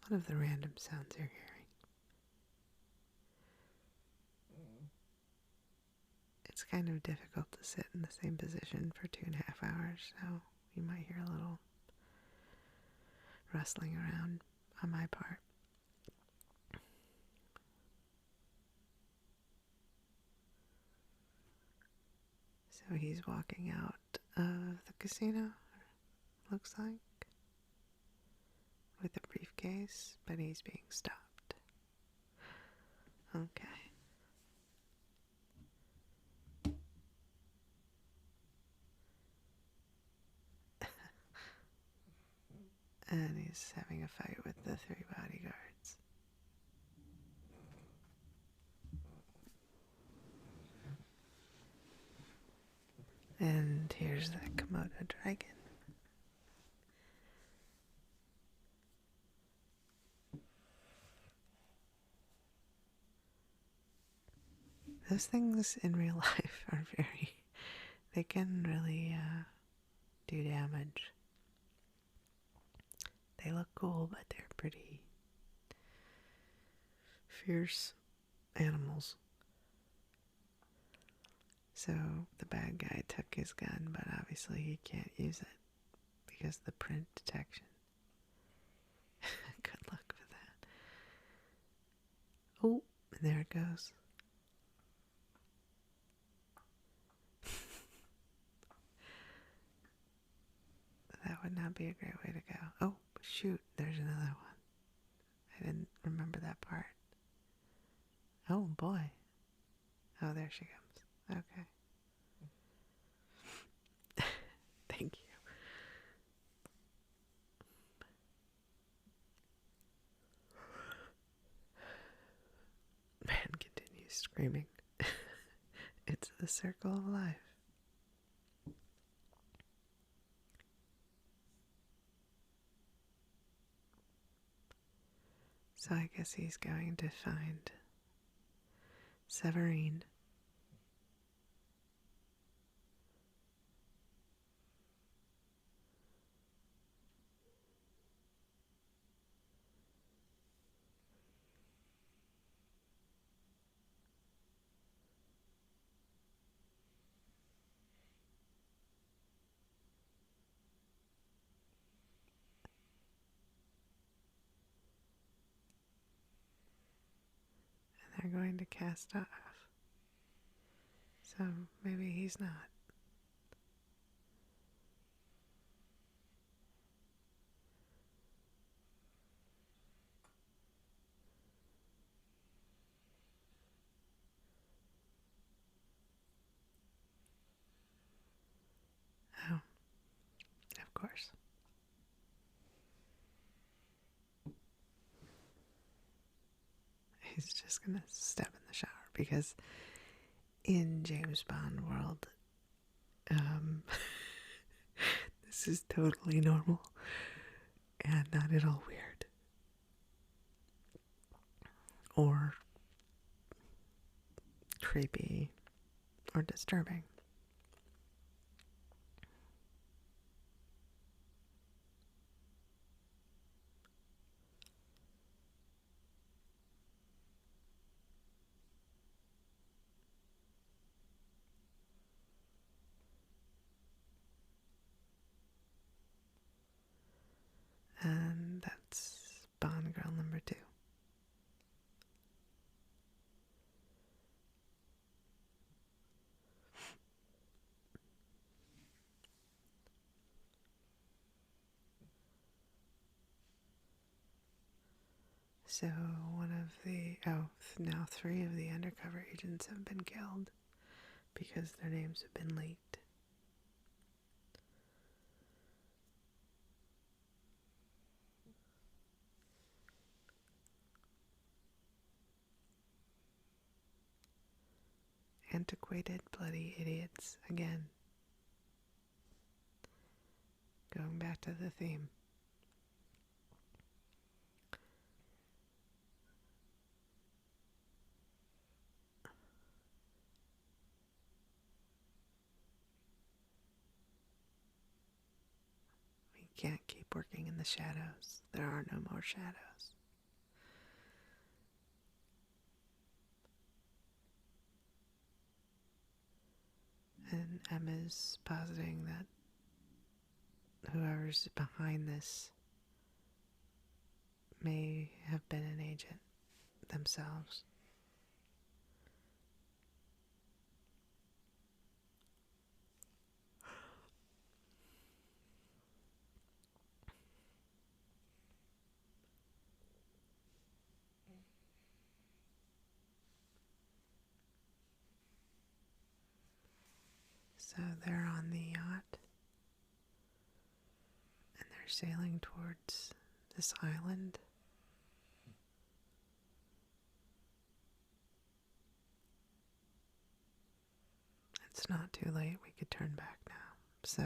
S1: one of the random sounds you're hearing. It's kind of difficult to sit in the same position for 2.5 hours, so you might hear a little rustling around on my part. So he's walking out of the casino, looks like, with a briefcase, but he's being stopped. Okay. And he's having a fight with the 3 bodyguards. And here's the Komodo dragon. Those things in real life are they can really do damage. They look cool, but they're pretty fierce animals. So the bad guy took his gun, but obviously he can't use it because the print detection. Good luck with that. Oh, and there it goes. That would not be a great way to go. Oh, shoot, there's another one. I didn't remember that part. Oh, boy. Oh, there she comes. Okay. Thank you. Man continues screaming. It's the circle of life. So I guess he's going to find Severine. And they're going to cast off. So maybe he's not. Oh, of course. He's just gonna step in the shower because in James Bond world, this is totally normal and not at all weird or creepy or disturbing. And that's Bond girl number 2. So now 3 of the undercover agents have been killed because their names have been leaked. Antiquated bloody idiots again. Going back to the theme. can't keep working in the shadows. There are no more shadows. And Emma's positing that whoever's behind this may have been an agent themselves. So they're on the yacht and they're sailing towards this island. It's not too late. We could turn back now. So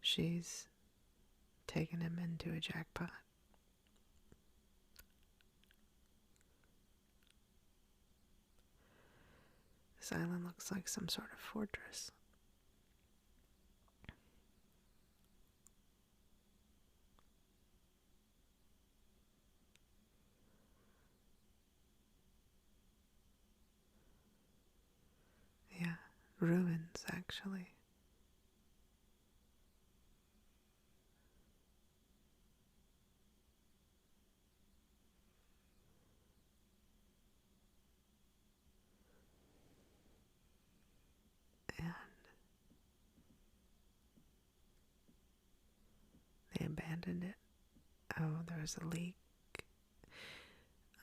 S1: she's taken him into a jackpot. This island looks like some sort of fortress. Yeah, ruins actually. And they abandoned it. Oh, there was a leak.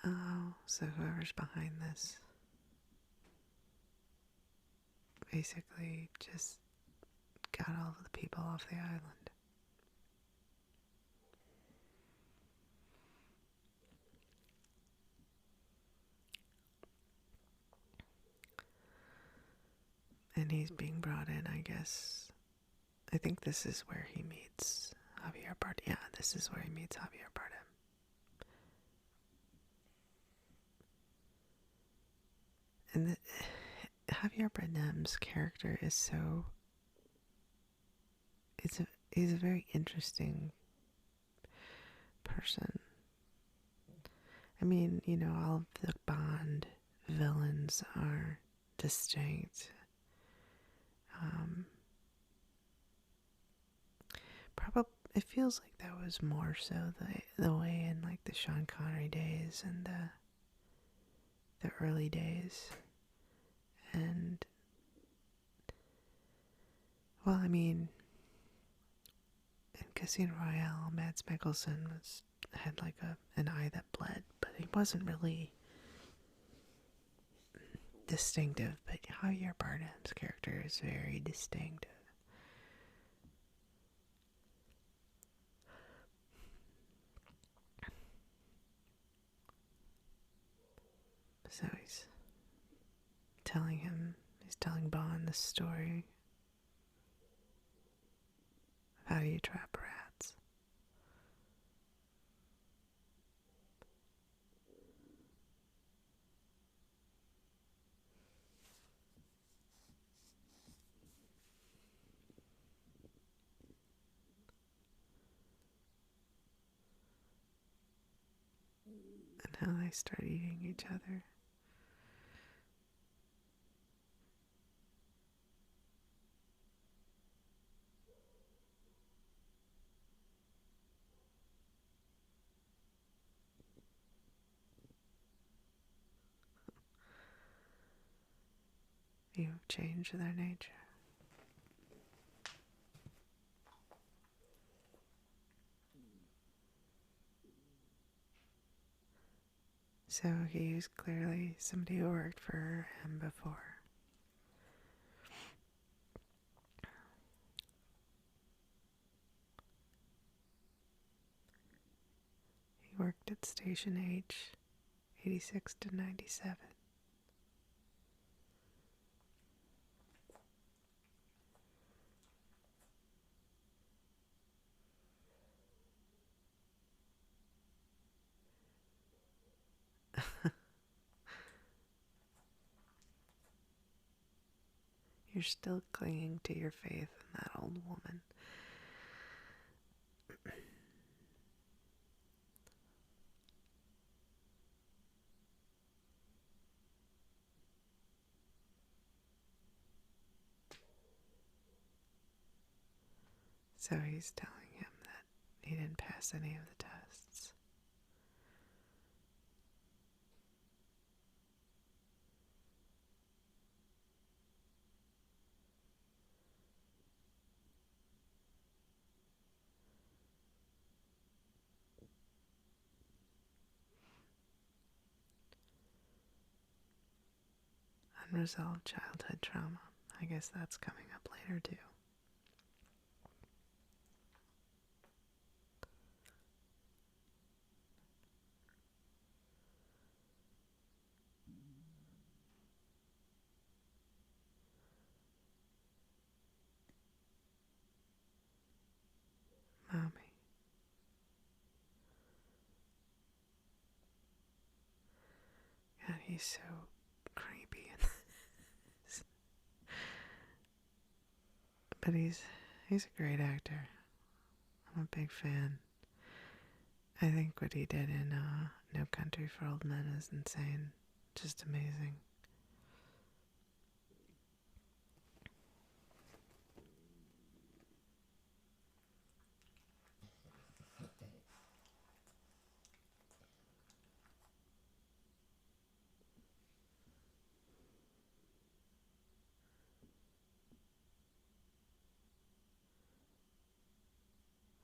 S1: Oh, so whoever's behind this basically just got all of the people off the island. And he's being brought in, I guess. I think this is where he meets Javier Bardem. Yeah, this is where he meets Javier Bardem. And Javier Bardem's character is so... He's a very interesting person. I mean, you know, all of the Bond villains are distinct. Probably, it feels like that was more so the way in like the Sean Connery days and the early days. And well, I mean, in Casino Royale, Mads Mikkelsen had like an eye that bled, but he wasn't really distinctive. But Javier Bardem's character is very distinctive. So he's telling Bond the story of how you trap rats. And how they start eating each other. You change their nature. So he's clearly somebody who worked for him before. He worked at Station H, 86 to 97. You're still clinging to your faith in that old woman. So he's telling him that he didn't pass any of the tests. Unresolved childhood trauma. I guess that's coming up later too. Mommy. God, he's so creepy. But he's a great actor. I'm a big fan. I think what he did in No Country for Old Men is insane. Just amazing.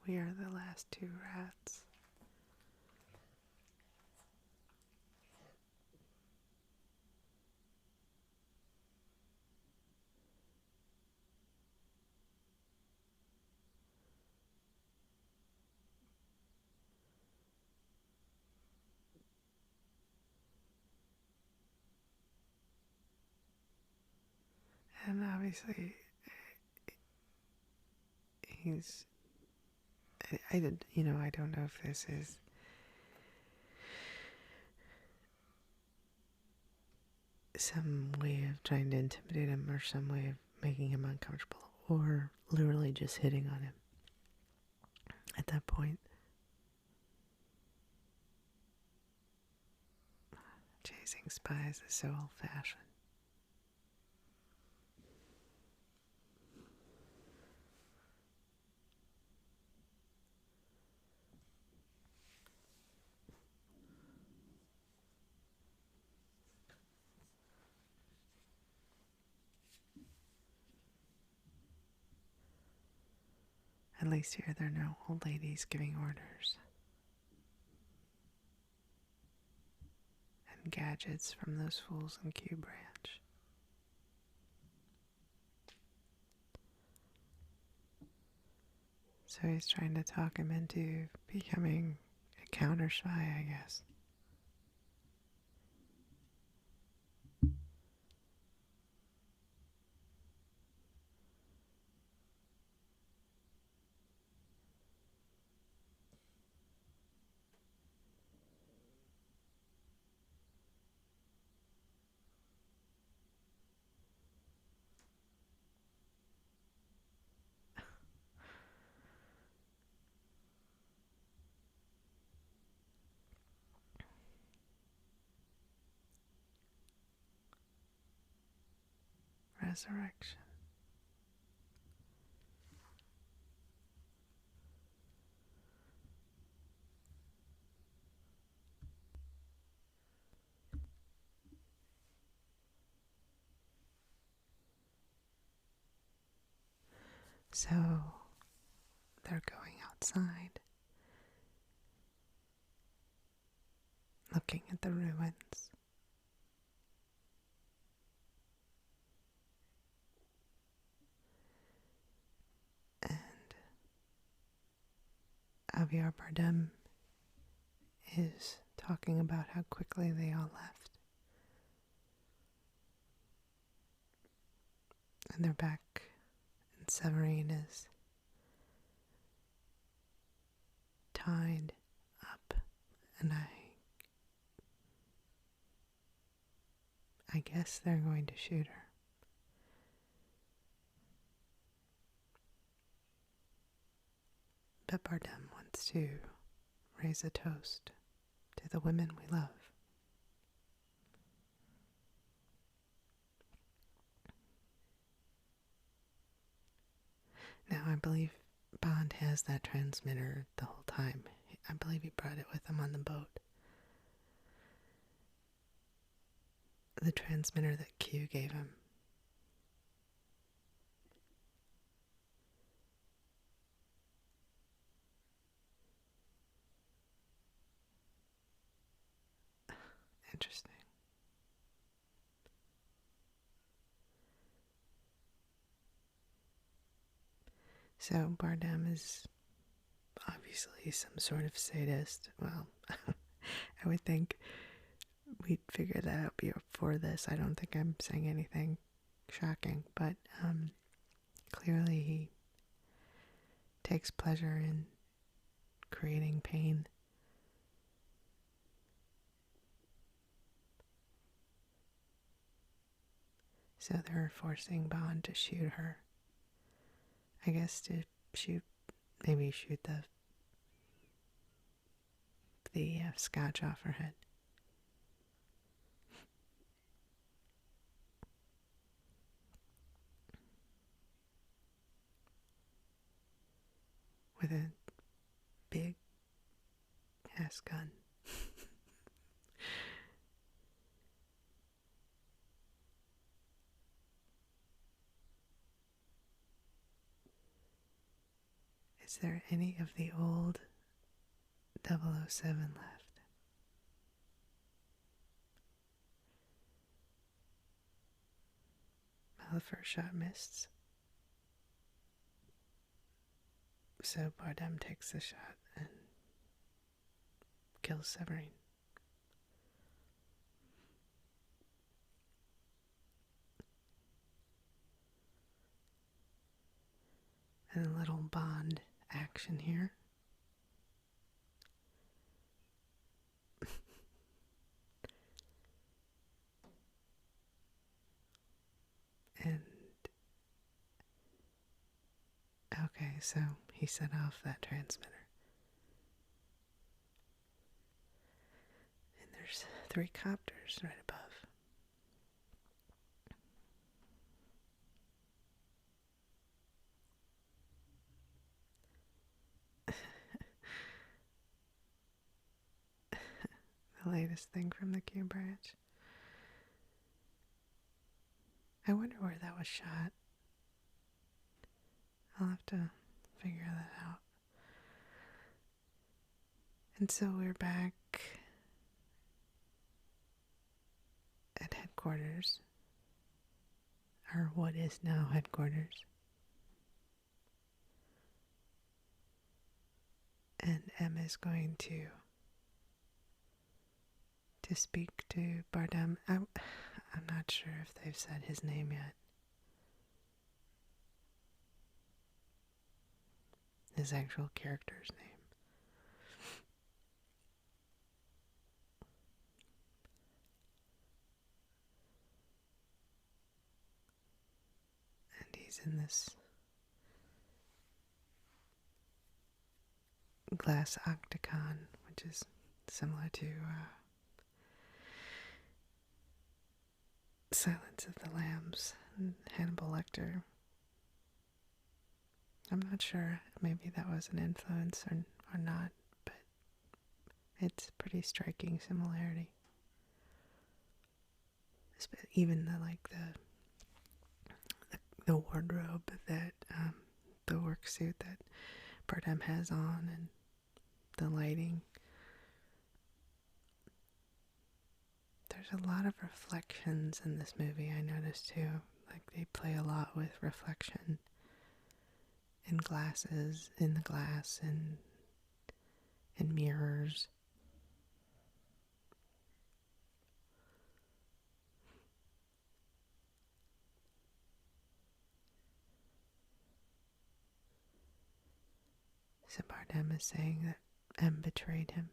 S1: We are the last two rats. And obviously, he's. I don't know if this is some way of trying to intimidate him or some way of making him uncomfortable or literally just hitting on him at that point. Chasing spies is so old-fashioned. At least here there are no old ladies giving orders. And gadgets from those fools in Q Branch. So he's trying to talk him into becoming a counter spy, I guess. Resurrection. So they're going outside, looking at the ruins. And Javier Bardem is talking about how quickly they all left. And they're back, and Severine is tied up, and I guess they're going to shoot her. But Bardem wants to raise a toast to the women we love. Now, I believe Bond has that transmitter the whole time. I believe he brought it with him on the boat. The transmitter that Q gave him. Interesting. So Bardem is obviously some sort of sadist. Well, I would think we'd figure that out before this. I don't think I'm saying anything shocking, but clearly he takes pleasure in creating pain. So they're forcing Bond to shoot her. I guess to maybe shoot the scotch off her head. With a big ass gun. Is there any of the old 007 left? Well, the first shot missed. So Bardem takes the shot and kills Severine. And a little Bond action here. And okay, so he set off that transmitter. And there's 3 copters right above. The latest thing from the Q branch. I wonder where that was shot. I'll have to figure that out. And so we're back at headquarters, or what is now headquarters. And M is going to speak to Bardem. I'm not sure if they've said his name yet. His actual character's name. And he's in this glass octagon, which is similar to Silence of the Lambs and Hannibal Lecter. I'm not sure, maybe that was an influence or not, but it's a pretty striking similarity. Even the wardrobe that the work suit that Bardem has on, and the lighting. There's a lot of reflections in this movie, I noticed too. Like they play a lot with reflection in glasses, in the glass, and in mirrors. So Bardem is saying that M betrayed him.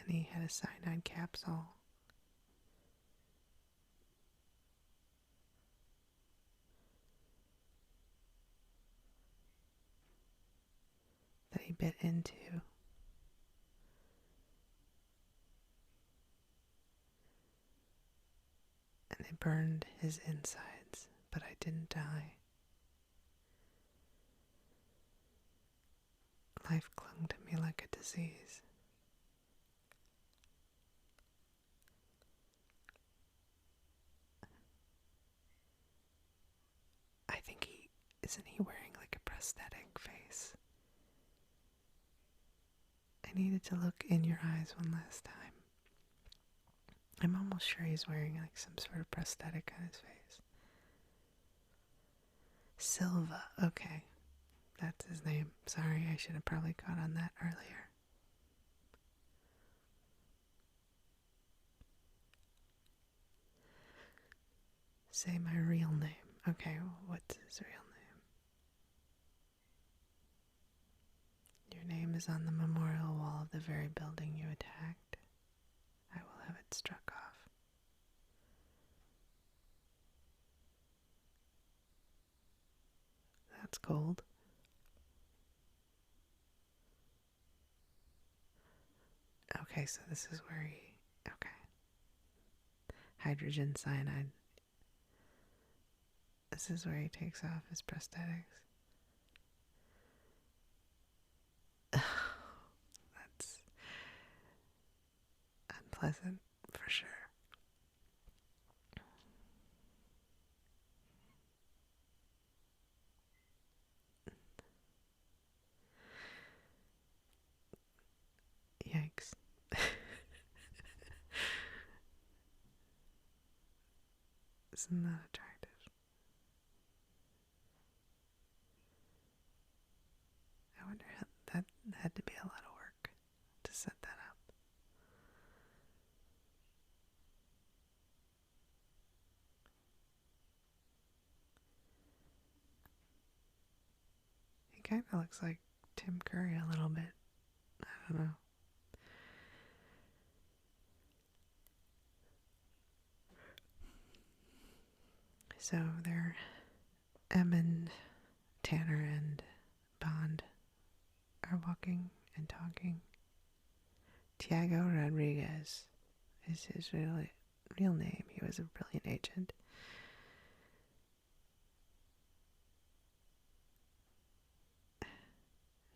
S1: And he had a cyanide capsule. That he bit into. and it burned his insides, but I didn't die. Life clung to me like a disease. I think isn't he wearing like a prosthetic face? I needed to look in your eyes one last time. I'm almost sure he's wearing like some sort of prosthetic on his face. Silva, okay. That's his name. Sorry, I should have probably caught on that earlier. Say my real name. Okay, well, what's his real name? Your name is on the memorial wall of the very building you attacked. I will have it struck off. That's cold. Okay, so this is where okay. Hydrogen cyanide. This is where he takes off his prosthetics. That's unpleasant for sure. Yikes. Isn't that attractive? I wonder how that had to be a lot of work to set that up. He kind of looks like Tim Curry a little bit. I don't know. So they're Em, Tanner, and Bond are walking and talking. Tiago Rodriguez is his real name. He was a brilliant agent.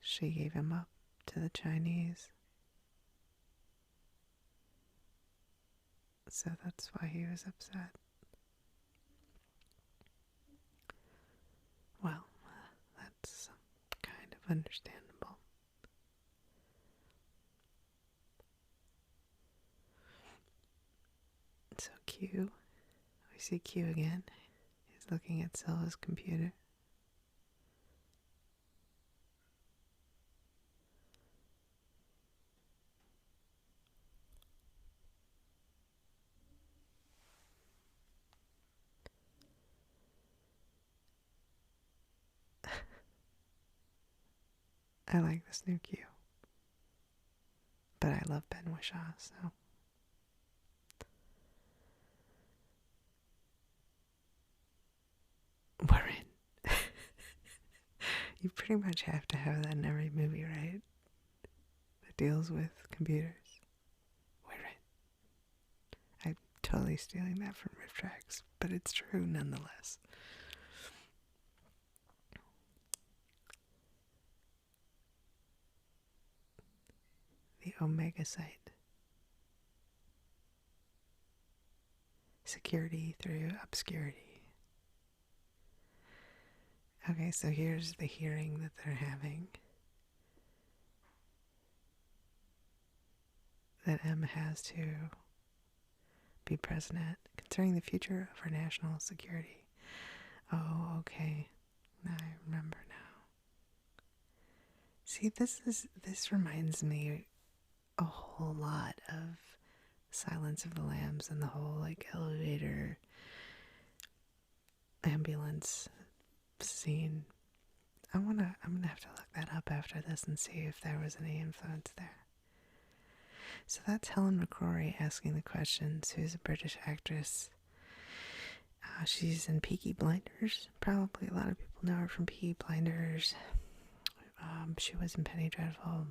S1: She gave him up to the Chinese. So that's why he was upset. Well, that's kind of understandable. So Q, we see Q again. He's looking at Silva's computer. I like this new Q. But I love Ben Wishaw, so. We're in. You pretty much have to have that in every movie, right? That deals with computers. We're in. I'm totally stealing that from Riff Tracks, but it's true nonetheless. The Omega site. Security through obscurity. Okay, so here's the hearing that they're having. That Em has to be present at concerning the future of our national security. Oh, okay. Now I remember now. See, this reminds me a whole lot of Silence of the Lambs and the whole like elevator ambulance scene. I'm gonna have to look that up after this and see if there was any influence there. So that's Helen McCrory asking the questions, who's a British actress. She's in Peaky Blinders. Probably a lot of people know her from Peaky Blinders. She was in Penny Dreadful.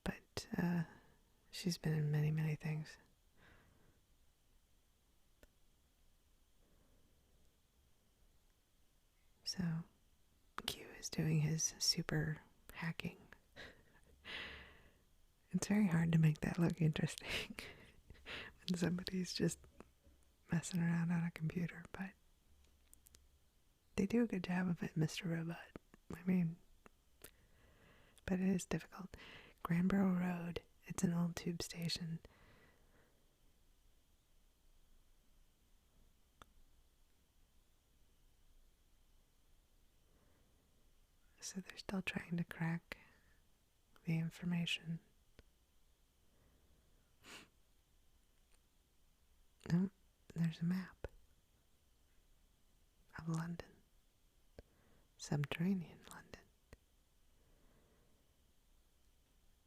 S1: But she's been in many, many things. So Q is doing his super hacking. It's very hard to make that look interesting when somebody's just messing around on a computer, but they do a good job of it, Mr. Robot. I mean, but it is difficult. Granborough Road, it's an old tube station. So they're still trying to crack the information. Oh, there's a map of London. Subterranean London.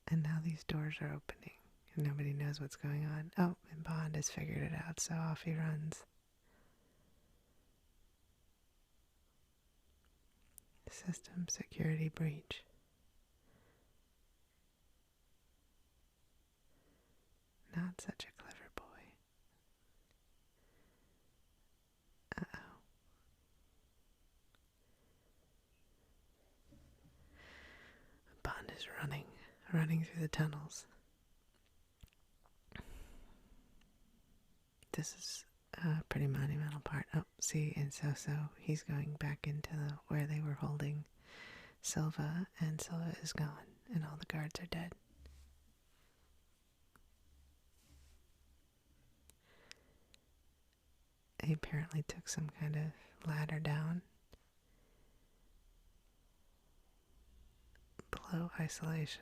S1: And now these doors are opening and nobody knows what's going on. Oh, and Bond has figured it out, so off he runs. System security breach. Not such a clever boy. Uh-oh. Bond is running through the tunnels. This is a pretty monumental part. Oh, see, and so he's going back into where they were holding Silva, and Silva is gone, and all the guards are dead. He apparently took some kind of ladder down. Below isolation.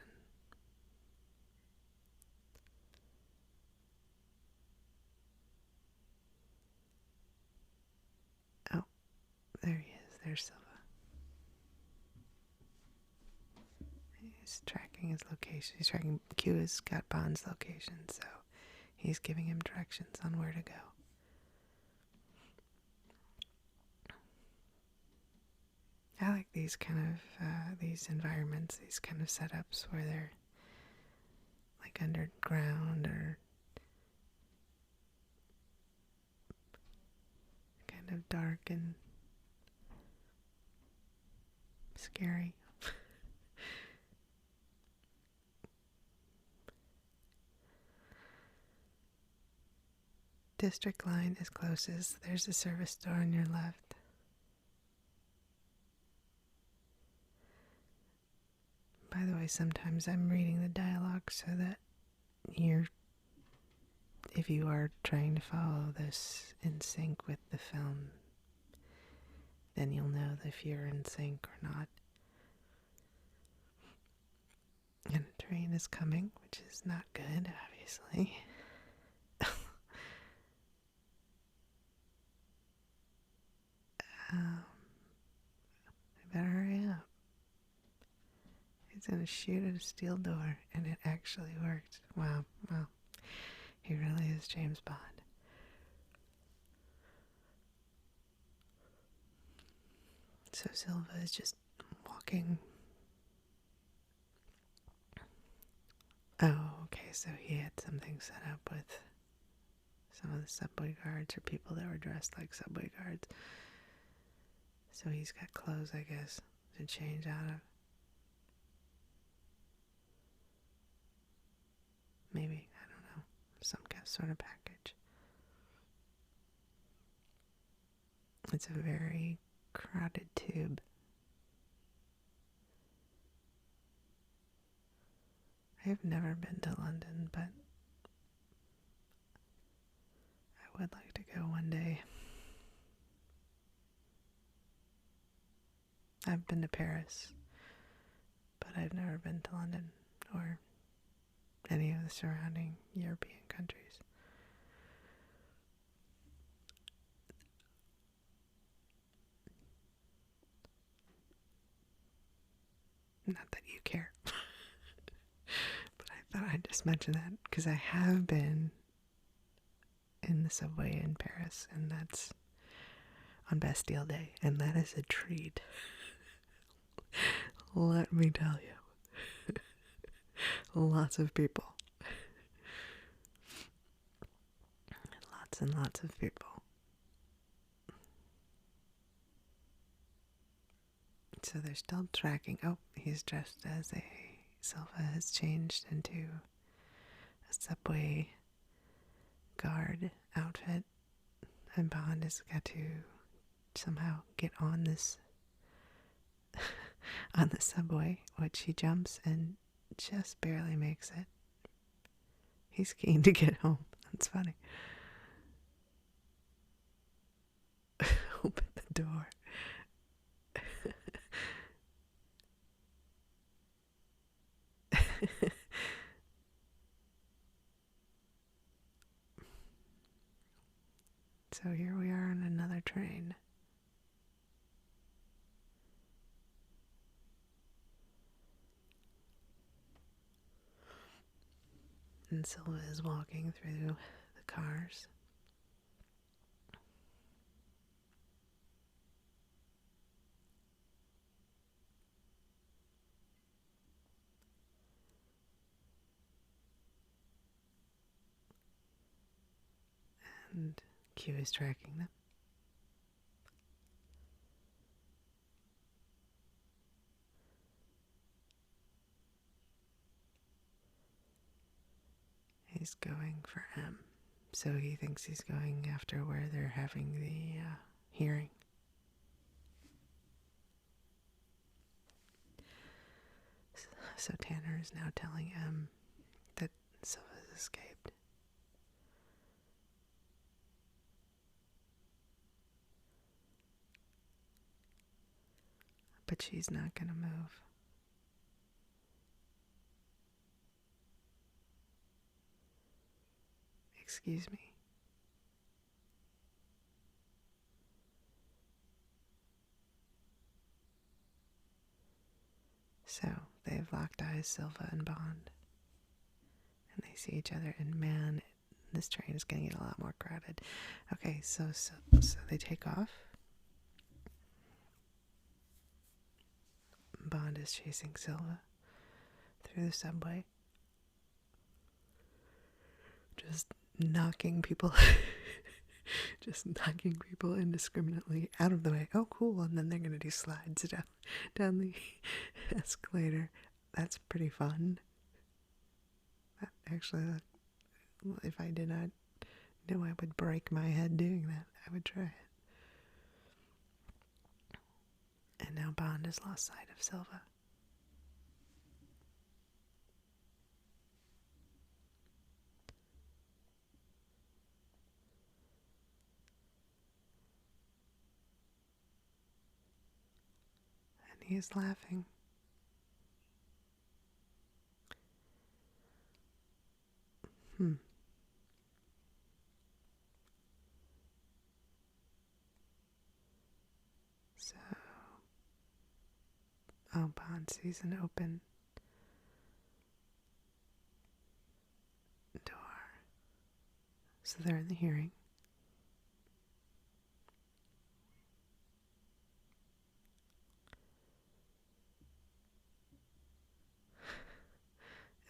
S1: Oh, there he is. There's Silva. He's tracking his location. He's tracking. Q has got Bond's location, so he's giving him directions on where to go. I like these kind of these environments, these kind of setups where they're like underground or kind of dark and scary. District line is closest. There's a service store on your left. By the way, sometimes I'm reading the dialogue so that if you are trying to follow this in sync with the film, then you'll know if you're in sync or not. And a train is coming, which is not good, obviously. I better hurry up. He's gonna shoot at a steel door, and it actually worked. Wow, well, he really is James Bond. So Silva is just walking. Oh, okay, so he had something set up with some of the subway guards or people that were dressed like subway guards. So he's got clothes, I guess, to change out of. Maybe, I don't know, some sort of package. It's a very crowded tube. I've never been to London, but I would like to go one day. I've been to Paris, but I've never been to London or any of the surrounding European countries. Not that you care. But I thought I'd just mention that because I have been in the subway in Paris, and that's on Bastille Day, and that is a treat. Let me tell you. Lots of people. Lots and lots of people. So they're still tracking. Oh, he's dressed as a... Silva has changed into a subway guard outfit. And Bond has got to somehow get on this... on the subway, which he jumps and just barely makes it. He's keen to get home. That's funny. Open the door. So here we are on another train. And Silva is walking through the cars. And Q is tracking them. He's going for M. So he thinks he's going after where they're having the hearing. So Tanner is now telling M that Silva's escaped. But she's not going to move. Excuse me. So they've locked eyes, Silva and Bond. And they see each other, and man, this train is going to get a lot more crowded. Okay, so they take off. Bond is chasing Silva through the subway. Just knocking people indiscriminately out of the way. Oh, cool. And then they're going to do slides down the escalator. That's pretty fun. Actually, if I did not know I would break my head doing that, I would try it. And now Bond has lost sight of Silva. And he is laughing. So, Bond sees an open door. So they're in the hearing.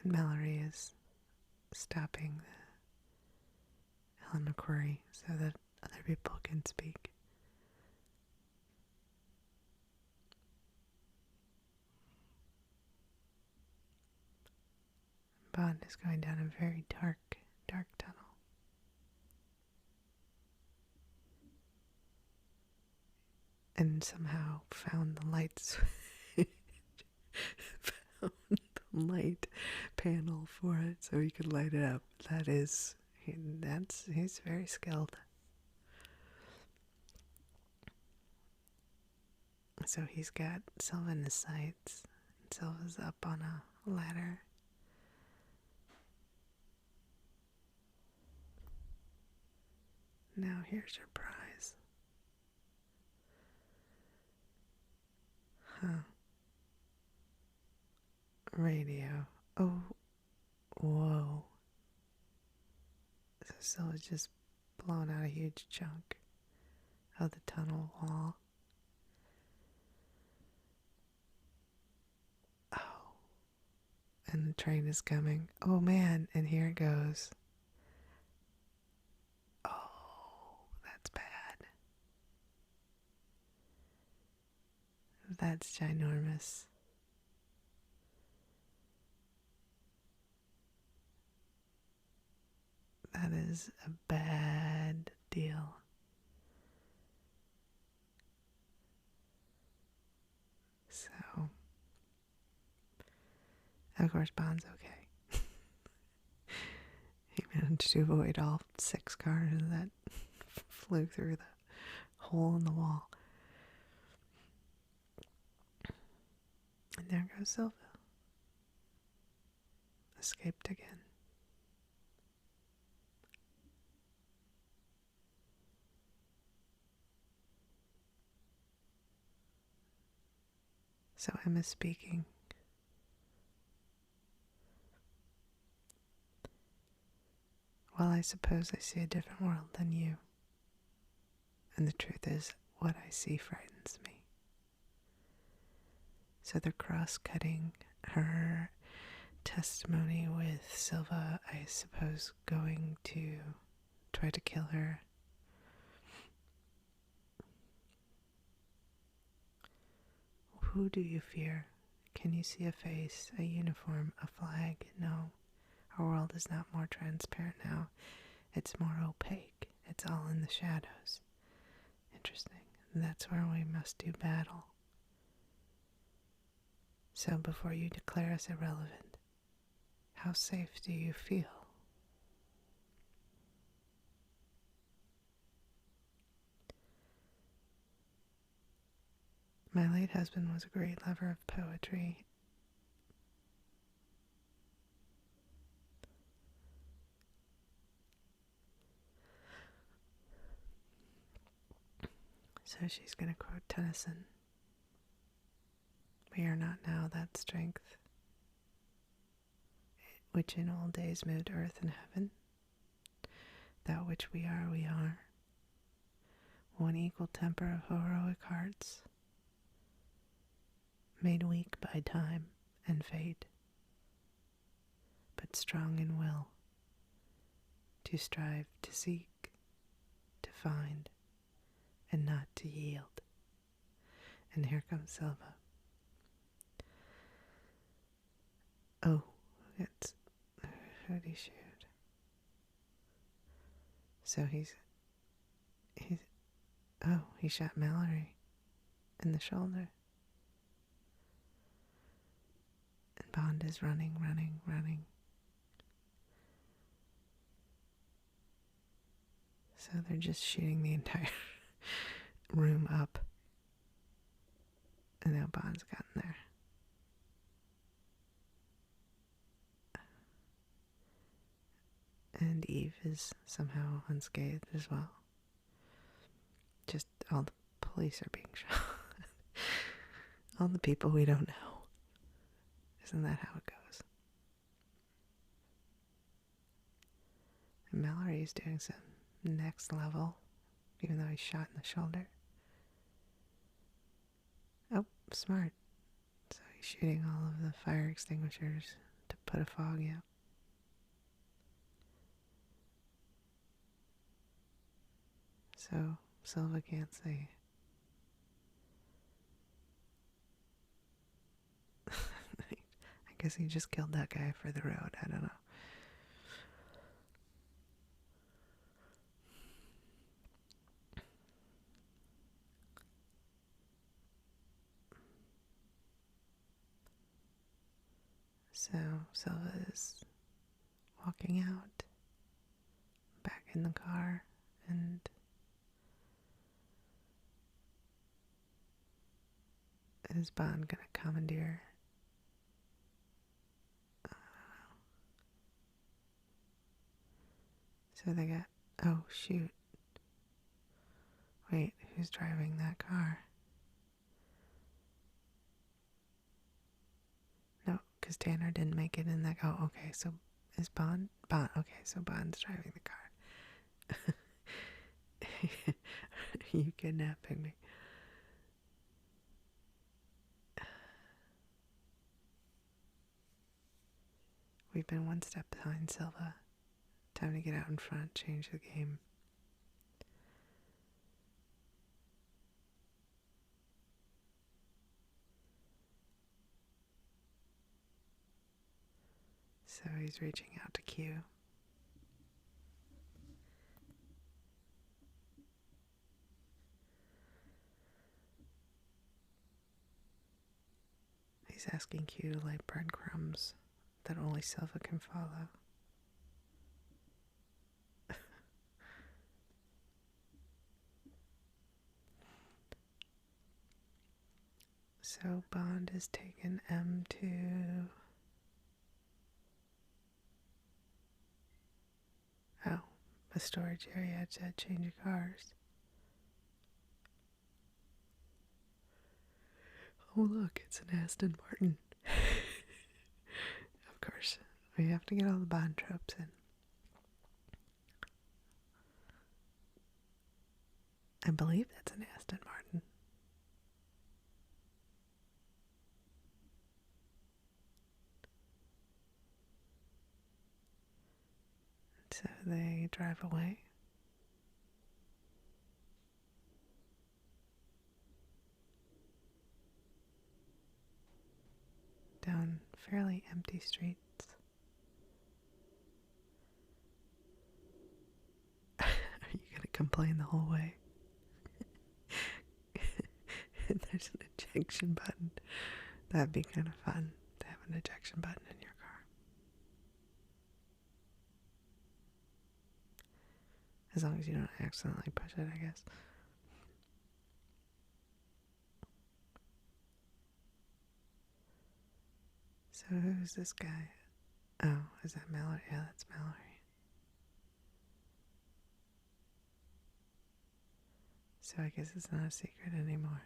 S1: And Mallory is stopping the Helen McQuarrie so that other people can speak. Bond is going down a very dark tunnel. And somehow found the lights. Found the light panel for it so he could light it up. He's very skilled. So he's got Silva in his sights. Silva's up on a ladder. Now here's your prize. Radio. Oh, whoa. So Silva's just blown out a huge chunk of the tunnel wall. Oh. And the train is coming. Oh man, and here it goes. Oh, that's bad. That's ginormous. That is a bad deal. So, of course, Bond's okay. He managed to avoid all 6 cars that flew through the hole in the wall. And there goes Silva. Escaped again. So Emma's speaking. Well, I suppose I see a different world than you. And the truth is, what I see frightens me. So they're cross-cutting her testimony with Silva, I suppose, going to try to kill her. Who do you fear? Can you see a face, a uniform, a flag? No. Our world is not more transparent now. It's more opaque. It's all in the shadows. Interesting. And that's where we must do battle. So before you declare us irrelevant, how safe do you feel? My late husband was a great lover of poetry. So she's going to quote Tennyson. We are not now that strength which in old days moved earth and heaven. That which we are. One equal temper of heroic hearts, made weak by time and fate, but strong in will, to strive, to seek, to find, and not to yield. And here comes Silva. Oh, it's who did he shoot? So he shot Mallory in the shoulder. And Bond is running. So they're just shooting the entire room up. And now Bond's gotten there. And Eve is somehow unscathed as well. Just all the police are being shot. All the people we don't know. Isn't that how it goes? And Mallory's doing some next level, even though he's shot in the shoulder. Oh, smart. So he's shooting all of the fire extinguishers to put a fog out. So Silva can't see. I guess he just killed that guy for the road. I don't know. So Silva is walking out, back in the car, and is Bond gonna commandeer? So they got, oh shoot. Wait, who's driving that car? No, because Tanner didn't make it in that. Oh, okay, so is Bond? Okay, so Bond's driving the car. Are you kidnapping me? We've been one step behind Silva. Time to get out in front, change the game. So he's reaching out to Q. He's asking Q to lay breadcrumbs that only Silva can follow. So Bond has taken M to a storage area to change cars. Oh look, it's an Aston Martin. Of course, we have to get all the Bond tropes in. I believe that's an Aston Martin. So they drive away. Down fairly empty streets. Are you going to complain the whole way? And there's an ejection button. That'd be kind of fun to have an ejection button in your car. As long as you don't accidentally push it, I guess. So who's this guy? Oh, is that Mallory? Yeah, that's Mallory. So I guess it's not a secret anymore.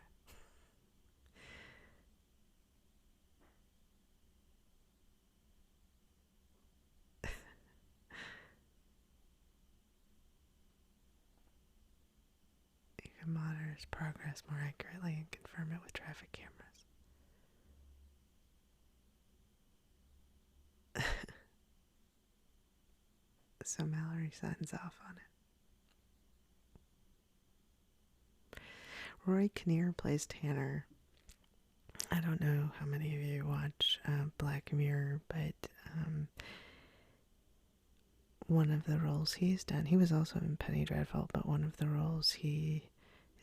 S1: You can monitor his progress more accurately and confirm it with traffic cameras. So Mallory signs off on it. Rory Kinnear plays Tanner. I don't know how many of you watch Black Mirror, but one of the roles he's done, he was also in Penny Dreadful, but one of the roles he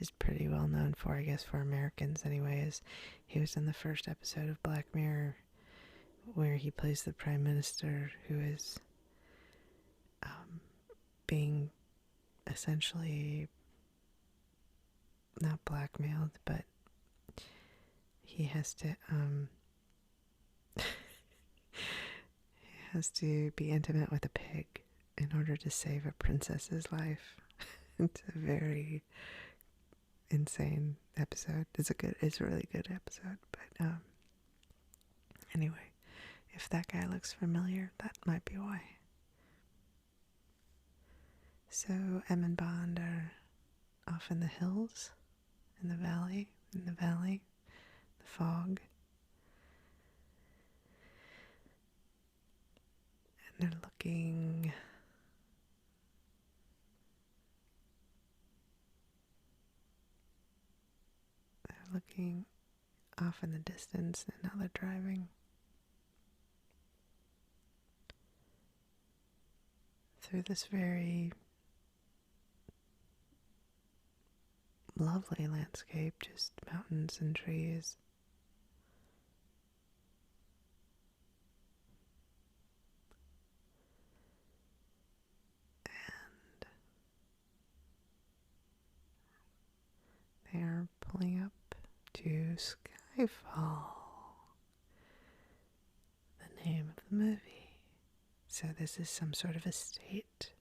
S1: is pretty well known for, I guess for Americans anyway, is he was in the first episode of Black Mirror where he plays the Prime Minister who is being essentially not blackmailed, but he has to be intimate with a pig in order to save a princess's life. It's a very insane episode. It's a really good episode. But anyway, if that guy looks familiar, that might be why. So Em and Bond are off in the hills, in the valley, the fog. And they're looking off in the distance, and now they're driving through this very lovely landscape, just mountains and trees. And they are pulling up to SKYFALL, the name of the movie. So this is some sort of estate.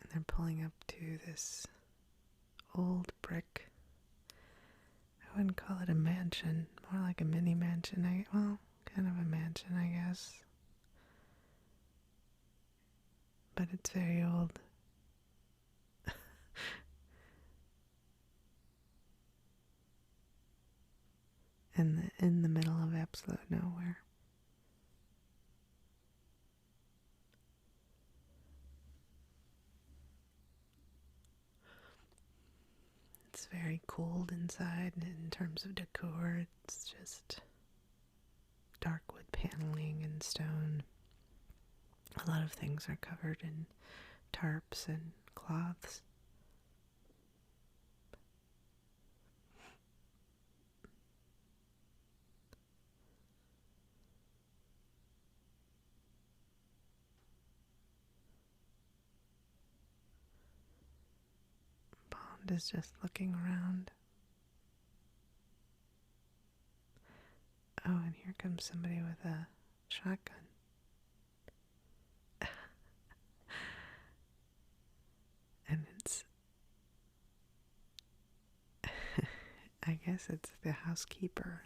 S1: And they're pulling up to this old brick. I wouldn't call it a mansion, more like a mini mansion. Kind of a mansion, I guess. But it's very old. And in the middle of absolute nowhere. It's very cooled inside in terms of decor. It's just dark wood paneling and stone. A lot of things are covered in tarps and cloths. Bond is just looking around. Oh, and here comes somebody with a shotgun. And it's, I guess it's the housekeeper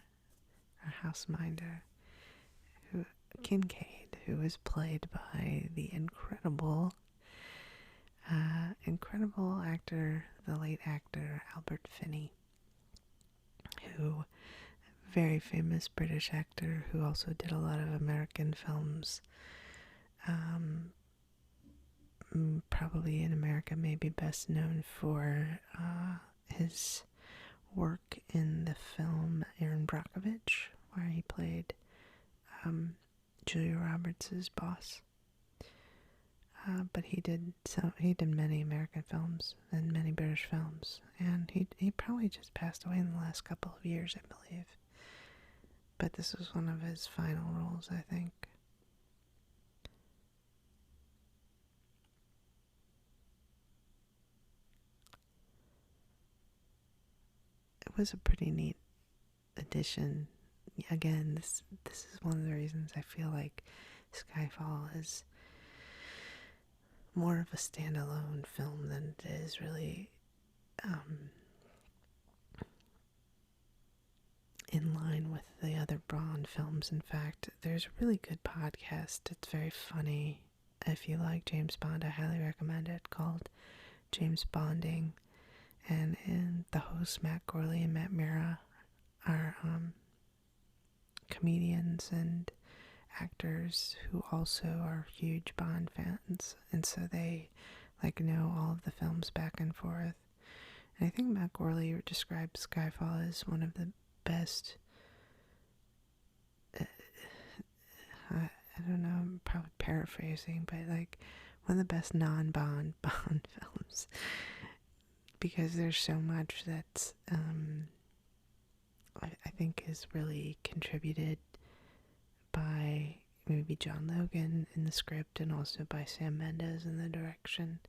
S1: or houseminder, Kincaid, who is played by the incredible actor, the late actor Albert Finney, who, very famous British actor who also did a lot of American films. Probably in America, maybe best known for his work in the film Erin Brockovich, where he played Julia Roberts' boss. But he did many American films and many British films, and he probably just passed away in the last couple of years, I believe. But this was one of his final roles, I think. It was a pretty neat addition. Again, this is one of the reasons I feel like Skyfall is more of a standalone film than it is really in line with the other Bond films. In fact, there's a really good podcast. It's very funny. If you like James Bond, I highly recommend it, called James Bonding. And the hosts, Matt Gorley and Matt Mira, are comedians and actors who also are huge Bond fans, and so they know all of the films back and forth. And I think Matt Gorley describes Skyfall as one of the best, I don't know, I'm probably paraphrasing, but one of the best non-Bond films, because there's so much that's I think is really contributed by maybe John Logan in the script, and also by Sam Mendes in the direction,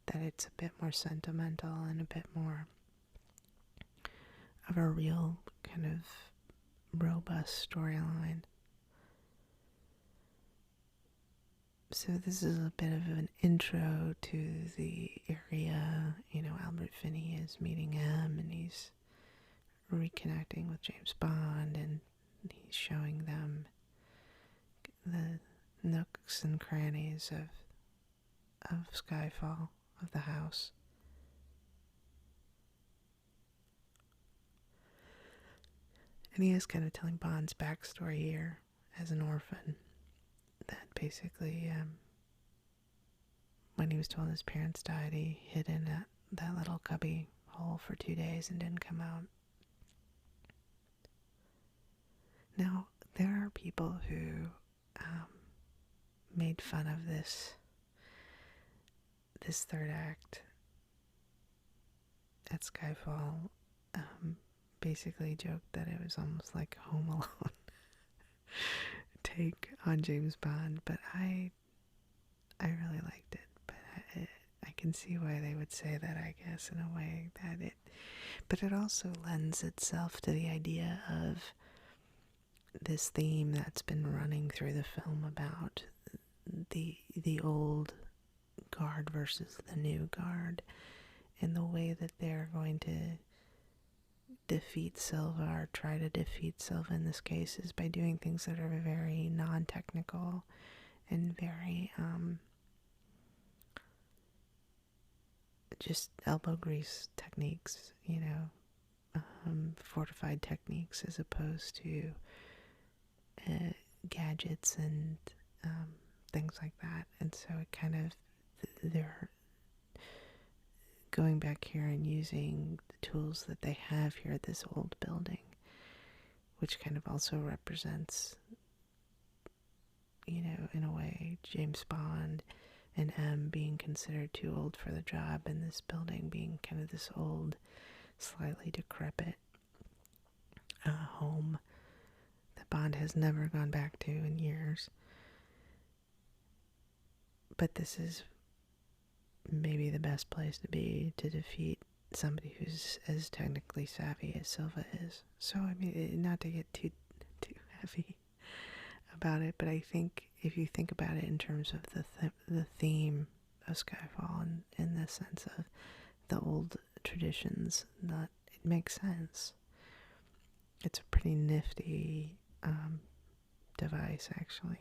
S1: that it's a bit more sentimental and a bit more of a real kind of robust storyline. So this is a bit of an intro to the area. Albert Finney is meeting M, and he's reconnecting with James Bond, and he's showing them the nooks and crannies of Skyfall, of the house. And he is kind of telling Bond's backstory here as an orphan, that basically when he was told his parents died, he hid in that little cubby hole for 2 days and didn't come out. Now, there are people who made fun of this third act at Skyfall, basically joked that it was almost like Home Alone take on James Bond, but I really liked it. But I can see why they would say that, I guess, in a way, but it also lends itself to the idea of this theme that's been running through the film about the old guard versus the new guard, and the way that they're going to defeat Silva, or try to defeat Silva in this case, is by doing things that are very non-technical and very just elbow grease techniques, fortified techniques, as opposed to gadgets and things like that. And so it kind of, they're going back here and using the tools that they have here at this old building, which kind of also represents, in a way, James Bond and M being considered too old for the job, and this building being kind of this old, slightly decrepit home that Bond has never gone back to in years. But this is maybe the best place to be to defeat somebody who's as technically savvy as Silva is. So, I mean, not to get too heavy about it, but I think if you think about it in terms of the theme of Skyfall, and in the sense of the old traditions, that it makes sense. It's a pretty nifty device, actually.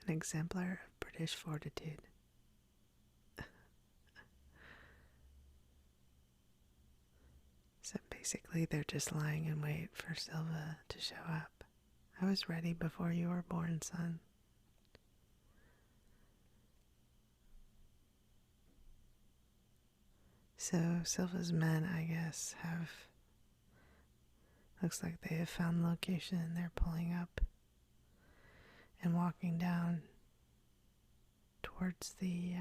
S1: An exemplar of British fortitude. So basically, they're just lying in wait for Silva to show up. I was ready before you were born, son. So Silva's men, I guess, looks like they have found the location, and they're pulling up and walking down towards the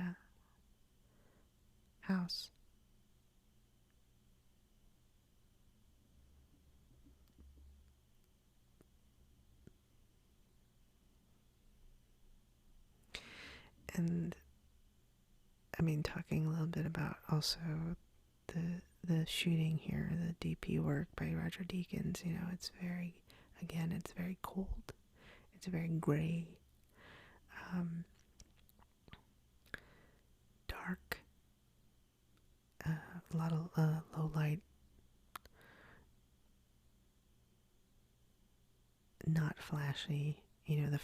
S1: house. And I mean, talking a little bit about also the shooting here, the DP work by Roger Deakins, it's very cold. It's very gray, dark, a lot of low light, not flashy. The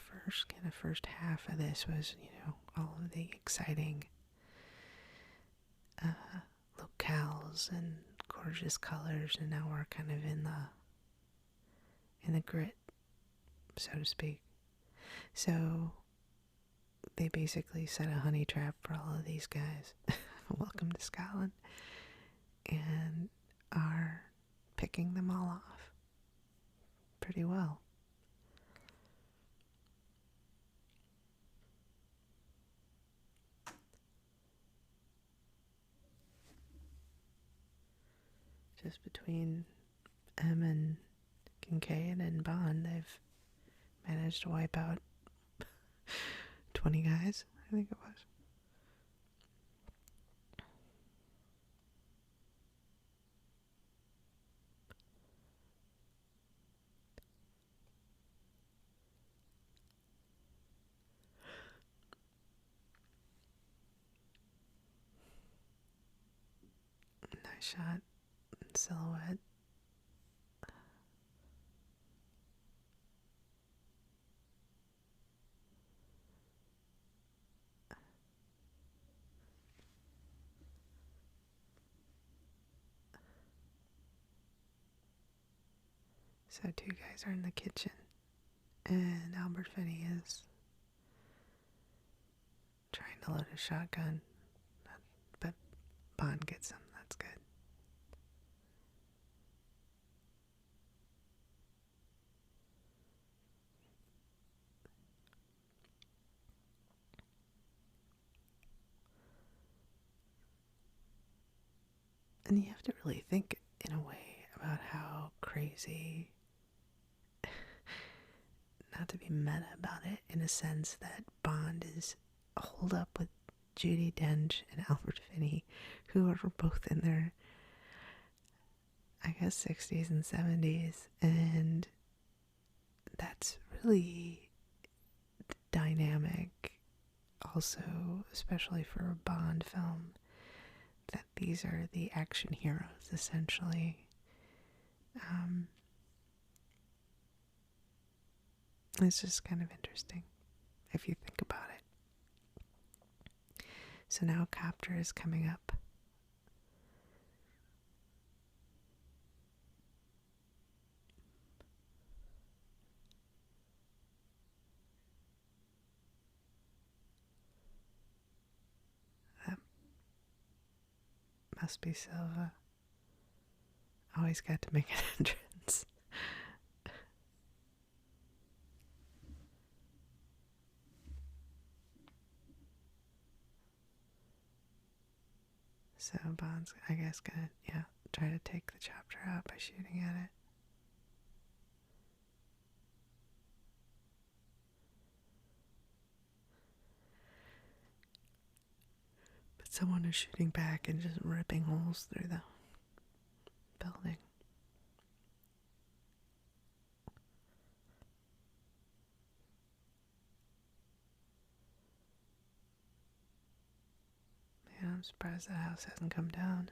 S1: first half of this was, all of the exciting locales and gorgeous colors, and now we're kind of in the grit, so to speak. So they basically set a honey trap for all of these guys. Welcome to Scotland, and are picking them all off pretty well. Just between M and Kincaid and Bond, they've managed to wipe out 20 guys, I think it was. Nice shot, silhouette. So 2 guys are in the kitchen, and Albert Finney is trying to load a shotgun, but Bond gets him. That's good. And you have to really think, in a way, about how crazy, not to be meta about it, in a sense that Bond is holed up with Judi Dench and Albert Finney, who are both in their, I guess, 60s and 70s, and that's really dynamic also, especially for a Bond film, that these are the action heroes, essentially. It's just kind of interesting if you think about it. So now a copter is coming up. That must be Silva. Always got to make an entrance. So Bond's, I guess, gonna, try to take the chopper out by shooting at it. But someone is shooting back and just ripping holes through the building. Man, I'm surprised that house hasn't come down.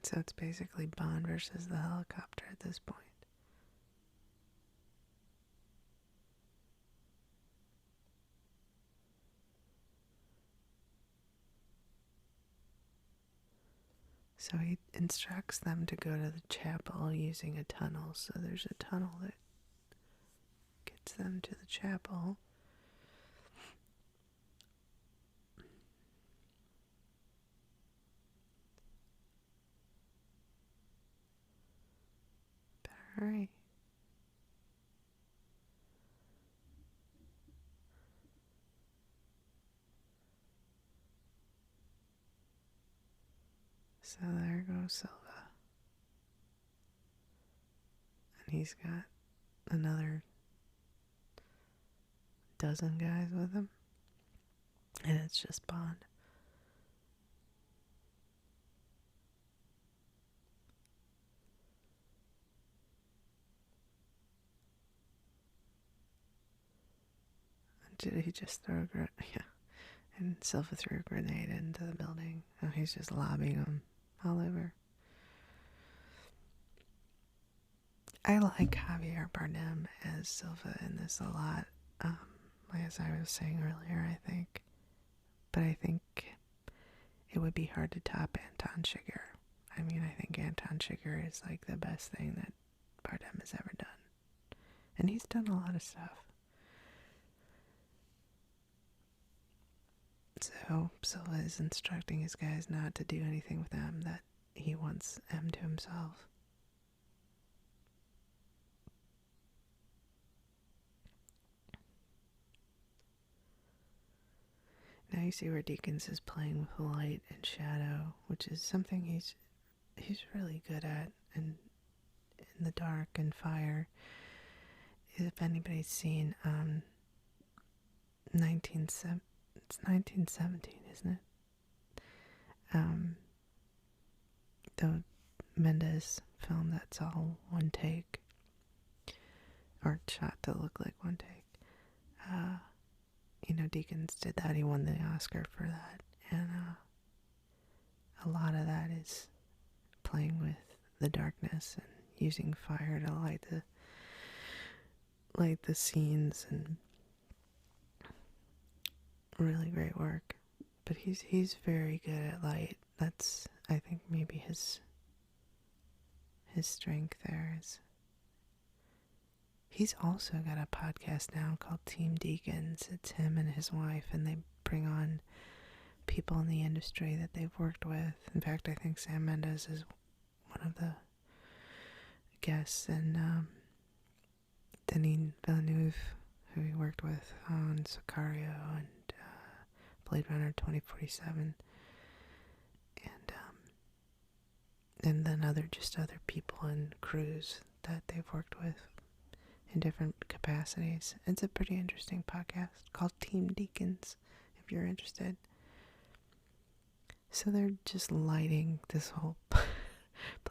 S1: So it's basically Bond versus the helicopter at this point. So he instructs them to go to the chapel using a tunnel. So there's a tunnel that gets them to the chapel. Alright. So there goes Silva. And he's got another dozen guys with him. And it's just Bond. Did he just throw a grenade? Yeah. And Silva threw a grenade into the building. Oh, he's just lobbing them all over. I like Javier Bardem as Silva in this a lot. As I was saying earlier, I think. But I think it would be hard to top Anton Chigurh. I mean, I think Anton Chigurh is like the best thing that Bardem has ever done. And he's done a lot of stuff. So Silva is instructing his guys not to do anything with M, that he wants M to himself. Now you see where Deakins is playing with light and shadow, which is something he's really good at, and in the dark and fire. If anybody's seen it's 1917, isn't it? The Mendes film that's all one take, or shot to look like one take. Deakins did that. He won the Oscar for that, and a lot of that is playing with the darkness and using fire to light the scenes, and really great work. But he's very good at light. That's, I think, maybe his strength there is. He's also got a podcast now called Team Deakins. It's him and his wife, and they bring on people in the industry that they've worked with. In fact, I think Sam Mendes is one of the guests, and Denis Villeneuve, who he worked with on Sicario and Blade Runner 2047, and then other people and crews that they've worked with in different capacities. It's a pretty interesting podcast called Team Deakins, if you're interested. So they're just lighting this whole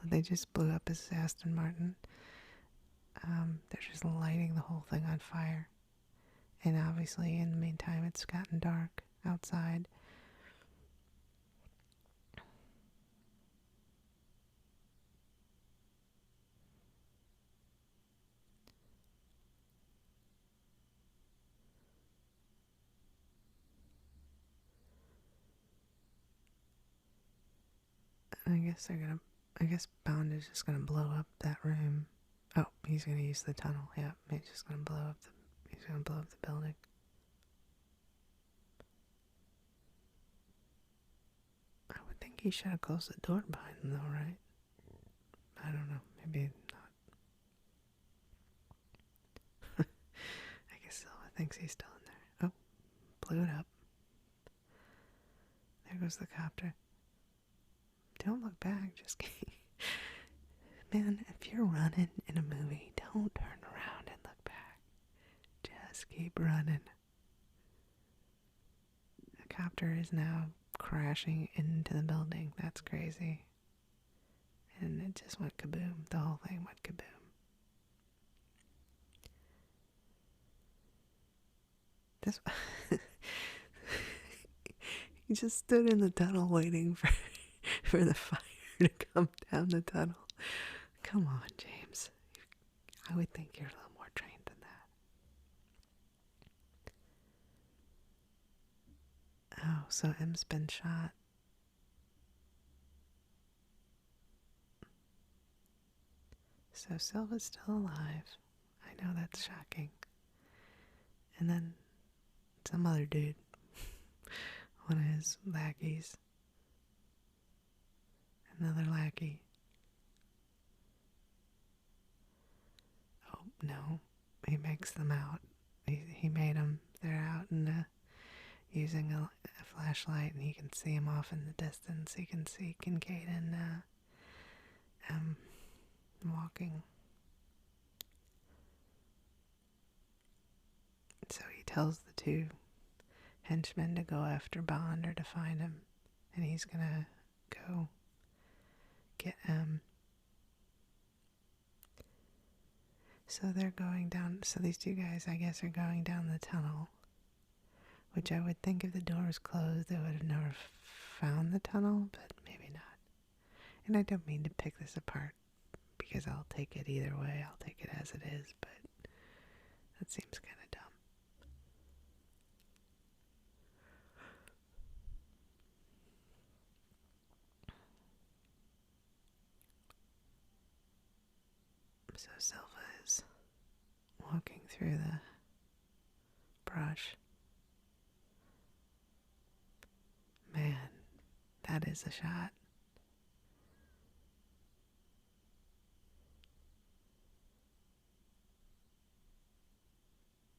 S1: they just blew up his Aston Martin. They're just lighting the whole thing on fire, And obviously, in the meantime, it's gotten dark outside. I guess Bond is just gonna blow up that room. Oh, he's gonna use the tunnel. Yeah, he's just gonna he's gonna blow up the building. I would think he should have closed the door behind him though, right? I don't know, maybe not. I guess Silva thinks he's still in there. Oh, blew it up. There goes the copter. Don't look back, just kidding. Man, if you're running in a movie, don't turn around and look back. Just keep running. The copter is now crashing into the building. That's crazy. And it just went kaboom. The whole thing went kaboom. This he just stood in the tunnel waiting for the fire to come down the tunnel. Come on, James. I would think you're a little more trained than that. Oh, so M's been shot. So Silva's still alive. I know that's shocking. And then some other dude, one of his lackeys, another lackey. Oh, no. He makes them out. He made them. They're out in using a flashlight, and he can see them off in the distance. He can see Kincaid and walking. So he tells the two henchmen to go after Bond or to find him, and he's gonna go get M. So they're going down. So these two guys, I guess, are going down the tunnel, which I would think if the door was closed, they would have never found the tunnel, but maybe not. And I don't mean to pick this apart, because I'll take it either way. I'll take it as it is, but that seems kind of dumb. So Silva is walking through the brush. Man, that is a shot.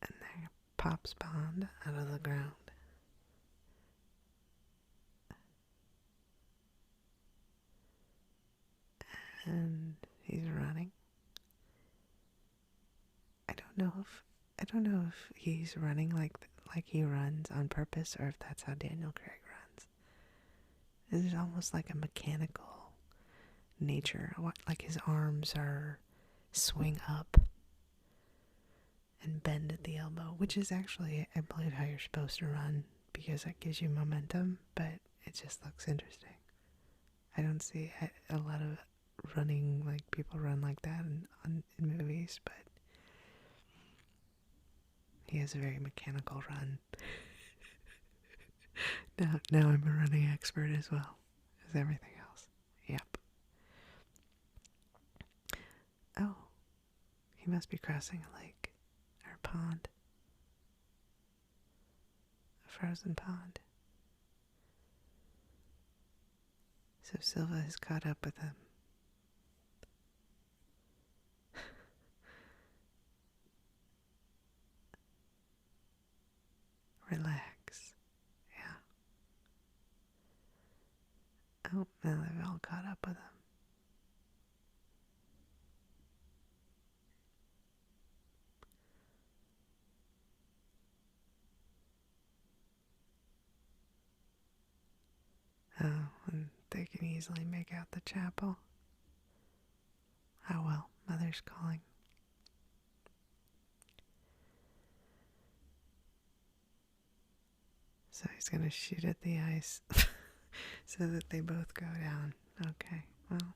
S1: And there pops Bond out of the ground. And he's running. I don't know if he's running like he runs on purpose, or if that's how Daniel Craig runs. It's almost like a mechanical nature, like his arms are swing up and bend at the elbow, which is actually, I believe, how you're supposed to run, because that gives you momentum, but it just looks interesting. I don't see a lot of running, like people run like that in movies, but he has a very mechanical run. Now I'm a running expert as well as everything else. Yep. Oh, he must be crossing a lake or a pond. A frozen pond. So Silva has caught up with him. Relax. Yeah. Oh, now they've all caught up with him. Oh, and they can easily make out the chapel. Oh well, Mother's calling. So he's going to shoot at the ice so that they both go down. Okay, well,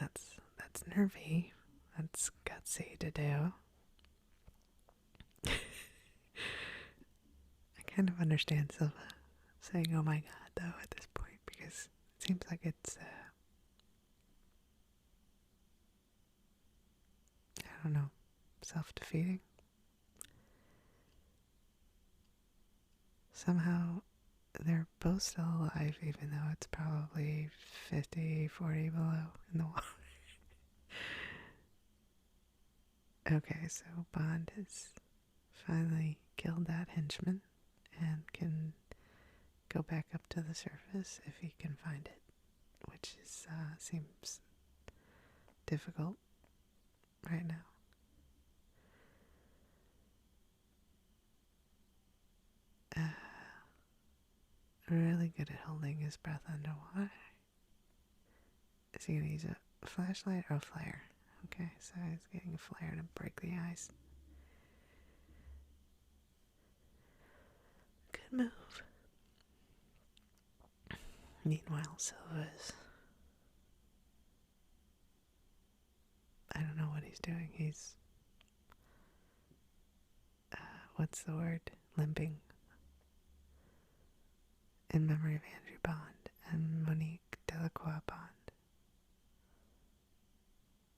S1: that's nervy. That's gutsy to do. I kind of understand Silva saying, "Oh my God," though, at this point, because it seems like it's, I don't know, self-defeating. Somehow they're both still alive, even though it's probably 50, 40 below in the water. Okay, so Bond has finally killed that henchman and can go back up to the surface if he can find it, which is seems difficult right now. Really good at holding his breath underwater. Is he gonna use a flashlight or a flare? Okay, so he's getting a flare to break the ice. Good move. Meanwhile, Silva's, I don't know what he's doing. He's, what's the word? Limping. In memory of Andrew Bond and Monique Delacroix Bond.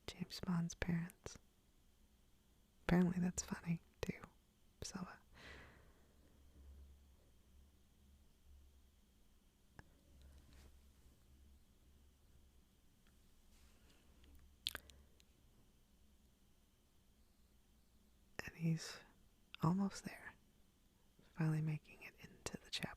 S1: James Bond's parents. Apparently that's funny, too. Silva. And he's almost there. Finally making it into the chapel.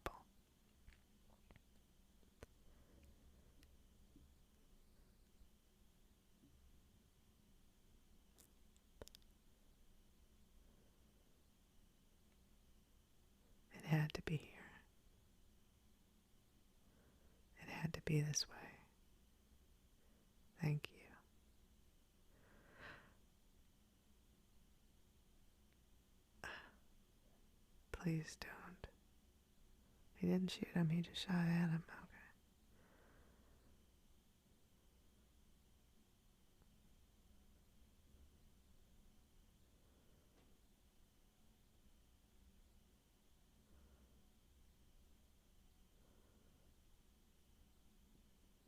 S1: It had to be here. It had to be this way. Thank you. Please don't. He didn't shoot him, he just shot at him.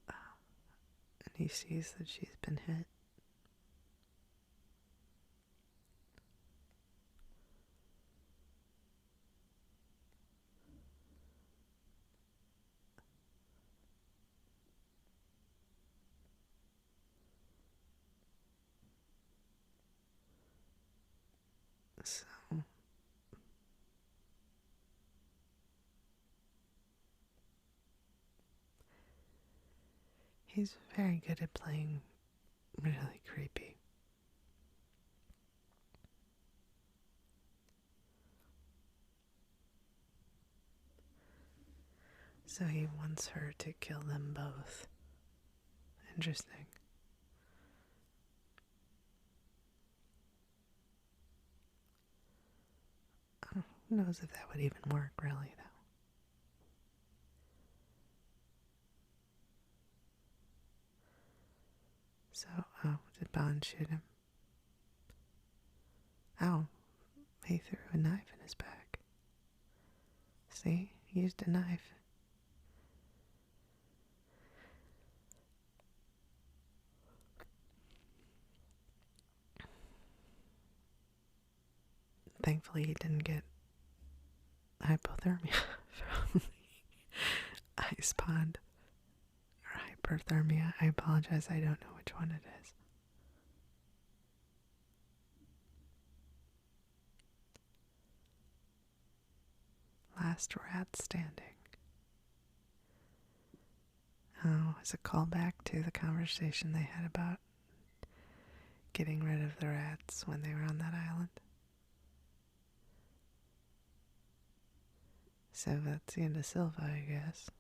S1: Okay. And he sees that she's been hit. So he's very good at playing really creepy. So he wants her to kill them both. Interesting. Oh, who knows if that would even work, really, though. So, oh, did Bond shoot him? Oh, he threw a knife in his back. See? He used a knife. Thankfully, he didn't get hypothermia from the ice pond. Or hyperthermia. I apologize, I don't know which one it is. Last rat standing. Oh, it's a callback to the conversation they had about getting rid of the rats when they were on that island. So that's the end of Silva, I guess.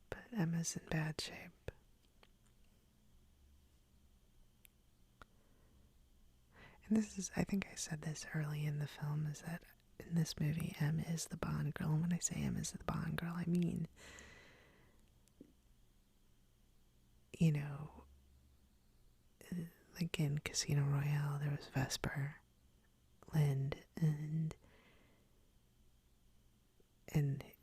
S1: But Emma's in bad shape. And this is, I think I said this early in the film, is that in this movie, M is the Bond girl. And when I say M is the Bond girl, I mean, you know, like in Casino Royale, there was Vesper, Lind, and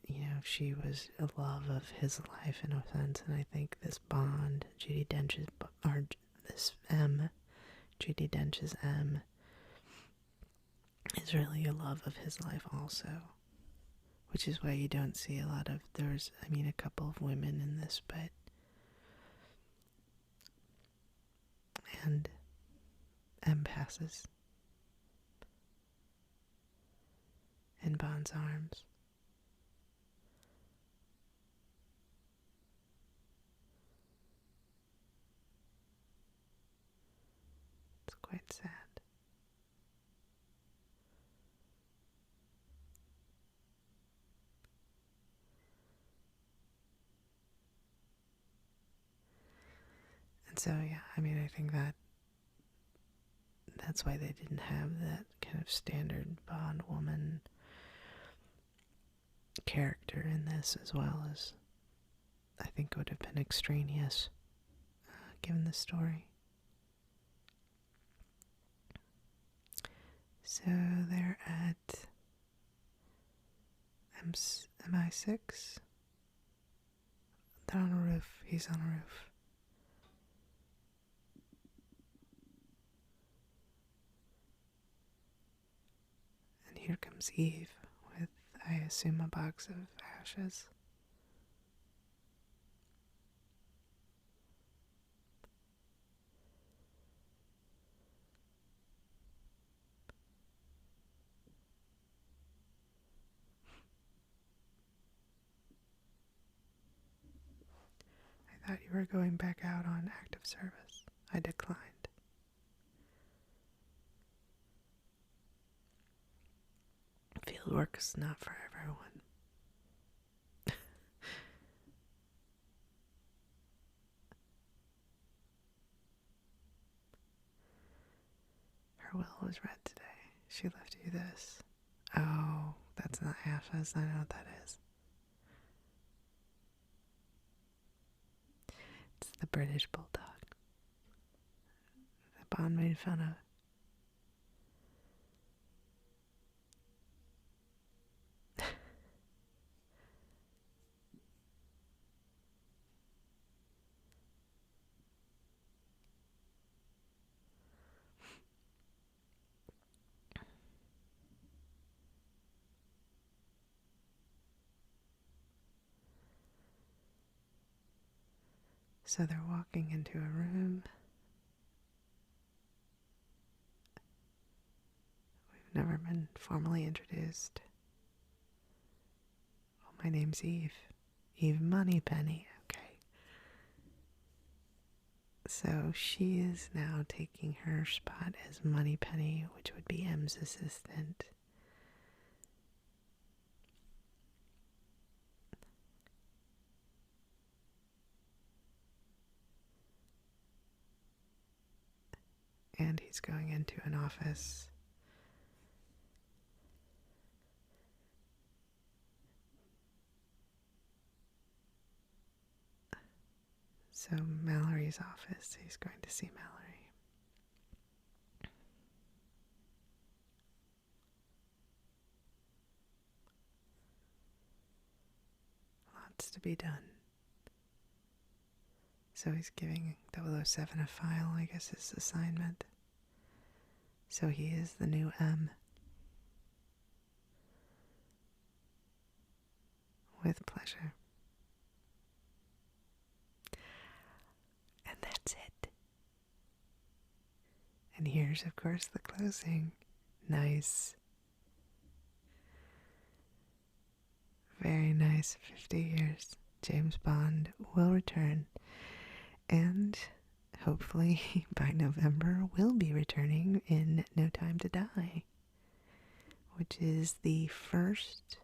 S1: you know, she was a love of his life in a sense. And I think this Bond, Judi Dench's, or this M, Judi Dench's M, is really a love of his life also. Which is why you don't see a lot of, there's, I mean, a couple of women in this, but, and M passes in Bond's arms. It's quite sad. And so, yeah, I mean, I think that's why they didn't have that kind of standard Bond woman character in this, as well as I think would have been extraneous given the story. So they're at MI6. They're on a roof. He's on a roof. And here comes Eve with, I assume, a box of ashes. I thought you were going back out on active service. I declined. Field work is not for everyone. Her will was read today. She left you this. Oh, that's not ashes. I know what that is. It's the British bulldog that Bond made fun of. So they're walking into a room. We've never been formally introduced. Oh, my name's Eve. Eve Moneypenny. Okay. So she is now taking her spot as Moneypenny, which would be M's assistant. And he's going into an office. So Mallory's office, he's going to see Mallory. Lots to be done. So he's giving 007 a file, I guess, his assignment. So he is the new M. With pleasure. And that's it. And here's, of course, the closing. Nice. Very nice. 50 years. James Bond will return. And hopefully by November will be returning in No Time to Die, which is the first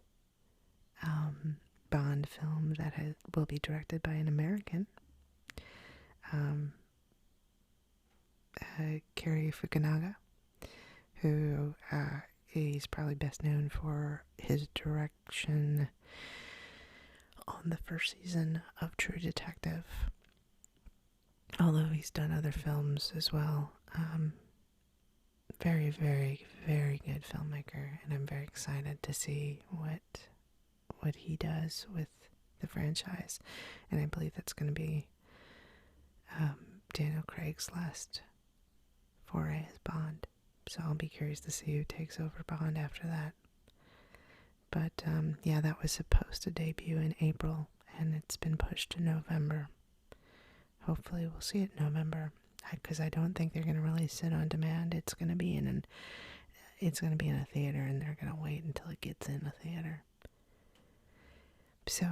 S1: Bond film that will be directed by an American, Cary Fukunaga, who is probably best known for his direction on the first season of True Detective, although he's done other films as well. Very, very, very good filmmaker, and I'm very excited to see what he does with the franchise. And I believe that's going to be Daniel Craig's last foray as Bond. So I'll be curious to see who takes over Bond after that. But yeah, that was supposed to debut in April, and it's been pushed to November. Hopefully we'll see it in November, because I don't think they're going to release it on demand. It's going to be in a theater, and they're going to wait until it gets in a theater. So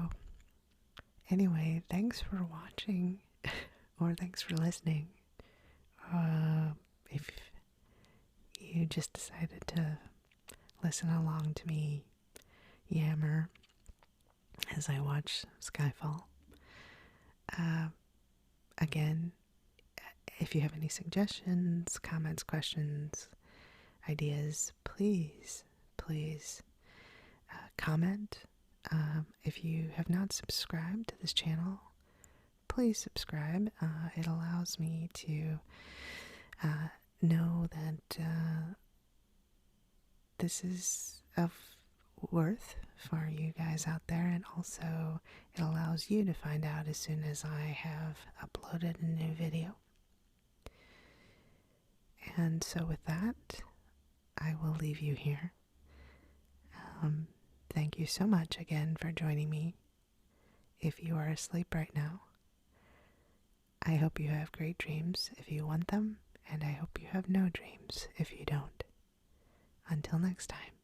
S1: anyway, thanks for watching, or thanks for listening. If you just decided to listen along to me yammer as I watch Skyfall. Again, if you have any suggestions, comments, questions, ideas, please comment. If you have not subscribed to this channel, please subscribe. It allows me to know that this is of worth for you guys out there, and also it allows you to find out as soon as I have uploaded a new video. And so with that, I will leave you here. Thank you so much again for joining me. If you are asleep right now, I hope you have great dreams if you want them, and I hope you have no dreams if you don't. Until next time.